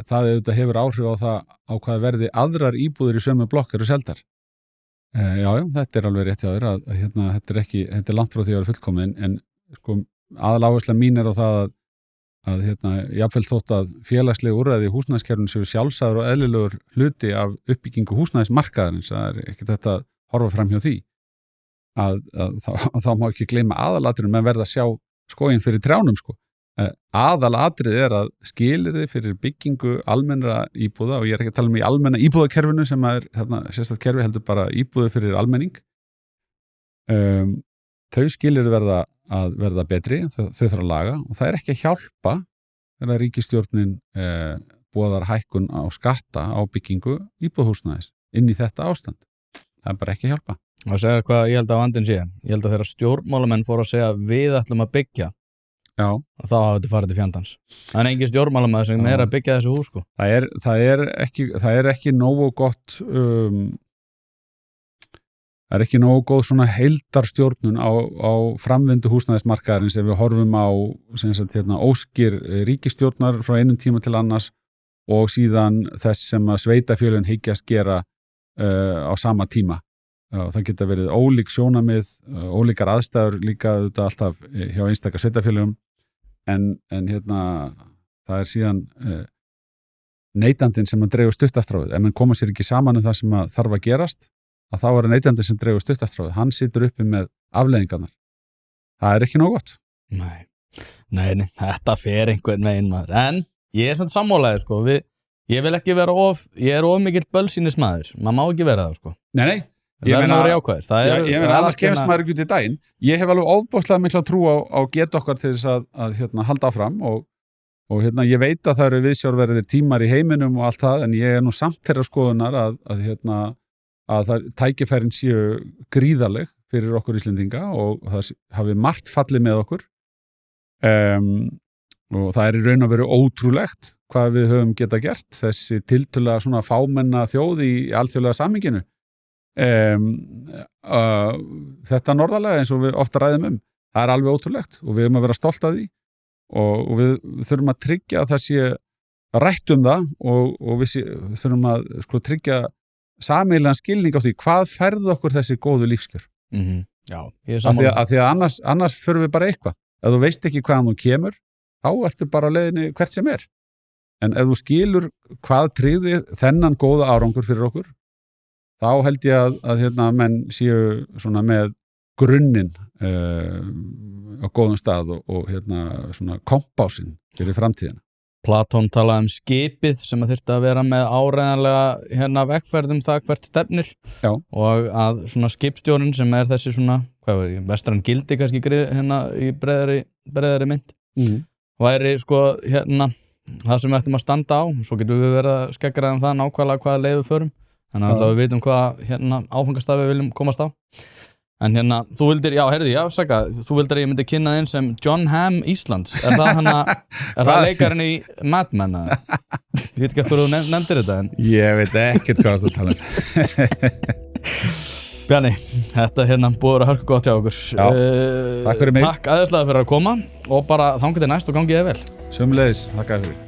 það auðvitað hefur áhrif á það á hvaða verði aðrar íbúðir í sömu blokk eru seldar. Já, þetta alveg rétt hjá þér að þetta er langt frá því að vera fullkomin, en sko aðaláhersla mín á það að jafnvel þótt að félagslega úrræði í húsnæðiskerfinu séu sjálfsagður og eðlilegur hluti af uppbyggingu húsnæðismarkaðarins, það er ekki þetta horfa fram hjá því að þá má ekki gleyma aðalatriðum með verða að sjá skóginn fyrir trjánum sko. Aðalatrið að skilyrði fyrir byggingu almennra íbúða, og ég ekki að tala í almenna íbúðakerfinu sem er sérstakt kerfi, heldur bara íbúður fyrir almenning, þau skilyrði verða betri, þau þarf að laga, og það er ekki að hjálpa þegar ríkisstjórnin boðar hækkun á skatta á byggingu íbúðhúsnæðis inn í þetta ástand. Það er bara ekki að hjálpa. Og segja hvað ég held að vandinn sé. Ég held að þegar stjórnmálamenn fóru að segja við ætlum að byggja, þá hafa þetta farið til fjandans. Það er engin stjórnmálamaður sem að byggja þessu hús sko. Það er ekki nógu gott það er ekki nógu góð svona heildarstjórnun á framvindu húsnæðismarkaðarins ef við horfum á óskir ríkisstjórnar frá einum tíma til annars og síðan þess sem að sveitarfélögin hyggjast gera á sama tíma. Það geta verið ólík sjónarmið, ólíkar aðstæður líka alltaf hjá einstaka sveitarfélögum, en það er síðan neytandinn sem að dregur stuttastráið. Ef mann koma sér ekki saman það sem að þarf að gerast, að þá er neytandinn sem dregur stuttastráið. Hann situr uppi með afleiðingarnar. Það er ekki nóg gott. Nei, þetta fer einhvern veginn maður. En ég er samt sammálaður sko. Ég vil ekki vera ég er of mikill bölsýnismaður. Maður má ekki vera það sko. Nei. Ég meina annars kemst maður ekki út í daginn. Ég hef alveg ofboðslega mikla trú á getu okkar til þess að halda áfram og ég veit að það eru viðsjárverðir tímar í heiminum og allt það, en ég er nú samt þeirra skoðunar að það tækifærin séu gríðarleg fyrir okkur Íslendinga og það hafi margt fallið með okkur, og það er í raun og veru ótrúlegt hvað við höfum geta gert, þessi tiltölulega svona fámenna þjóð í alþjóðlega samhenginu. Þetta norðarlega eins og við ofta ræðum það er alveg ótrúlegt og við höfum að vera stolt af því og við þurfum að tryggja að það sé rætt það og við þurfum að tryggja sameiginlegan skilning á því hvað færði okkur þessi góðu lífskjör. Já, ég er sammála. Af því að annars förum við bara eitthvað. Ef þú veist ekki hvaðan þú kemur, þá ertu bara á leiðinni hvert sem er. En ef þú skilur hvað tryggði þennan góða árangur fyrir okkur, þá held ég að menn séu svona með grunninn á góðum stað og svona kompásinn fyrir framtíðina. Platón talaði skipið sem að þyrfti að vera með áreiðanlega vegferðum það hvert stefnir. Já. Og að svona skipstjórinn sem er þessi svona, vestræn gildi kannski í breiðari mynd, væri það sem við ættum að standa á, svo getum við verið að skeggræða það nákvæmlega hvaða leið við förum, þannig að við vitum hvað áfangastaf við viljum komast á. En þú vildir, þú vildir að ég myndi kynna þinn sem John Hamm Íslands. Er það leikarinn í Mad Men? Ég veit ekki hvað þú nefndir þetta. Ég veit ekkert hvað þú tala Bjarni, þetta búið að vera hörku gott hjá okkur. Já, takk fyrir mig. Takk æðislega fyrir að koma og bara þangað til næst og gangið þér vel. Sömuleiðis, takk fyrir.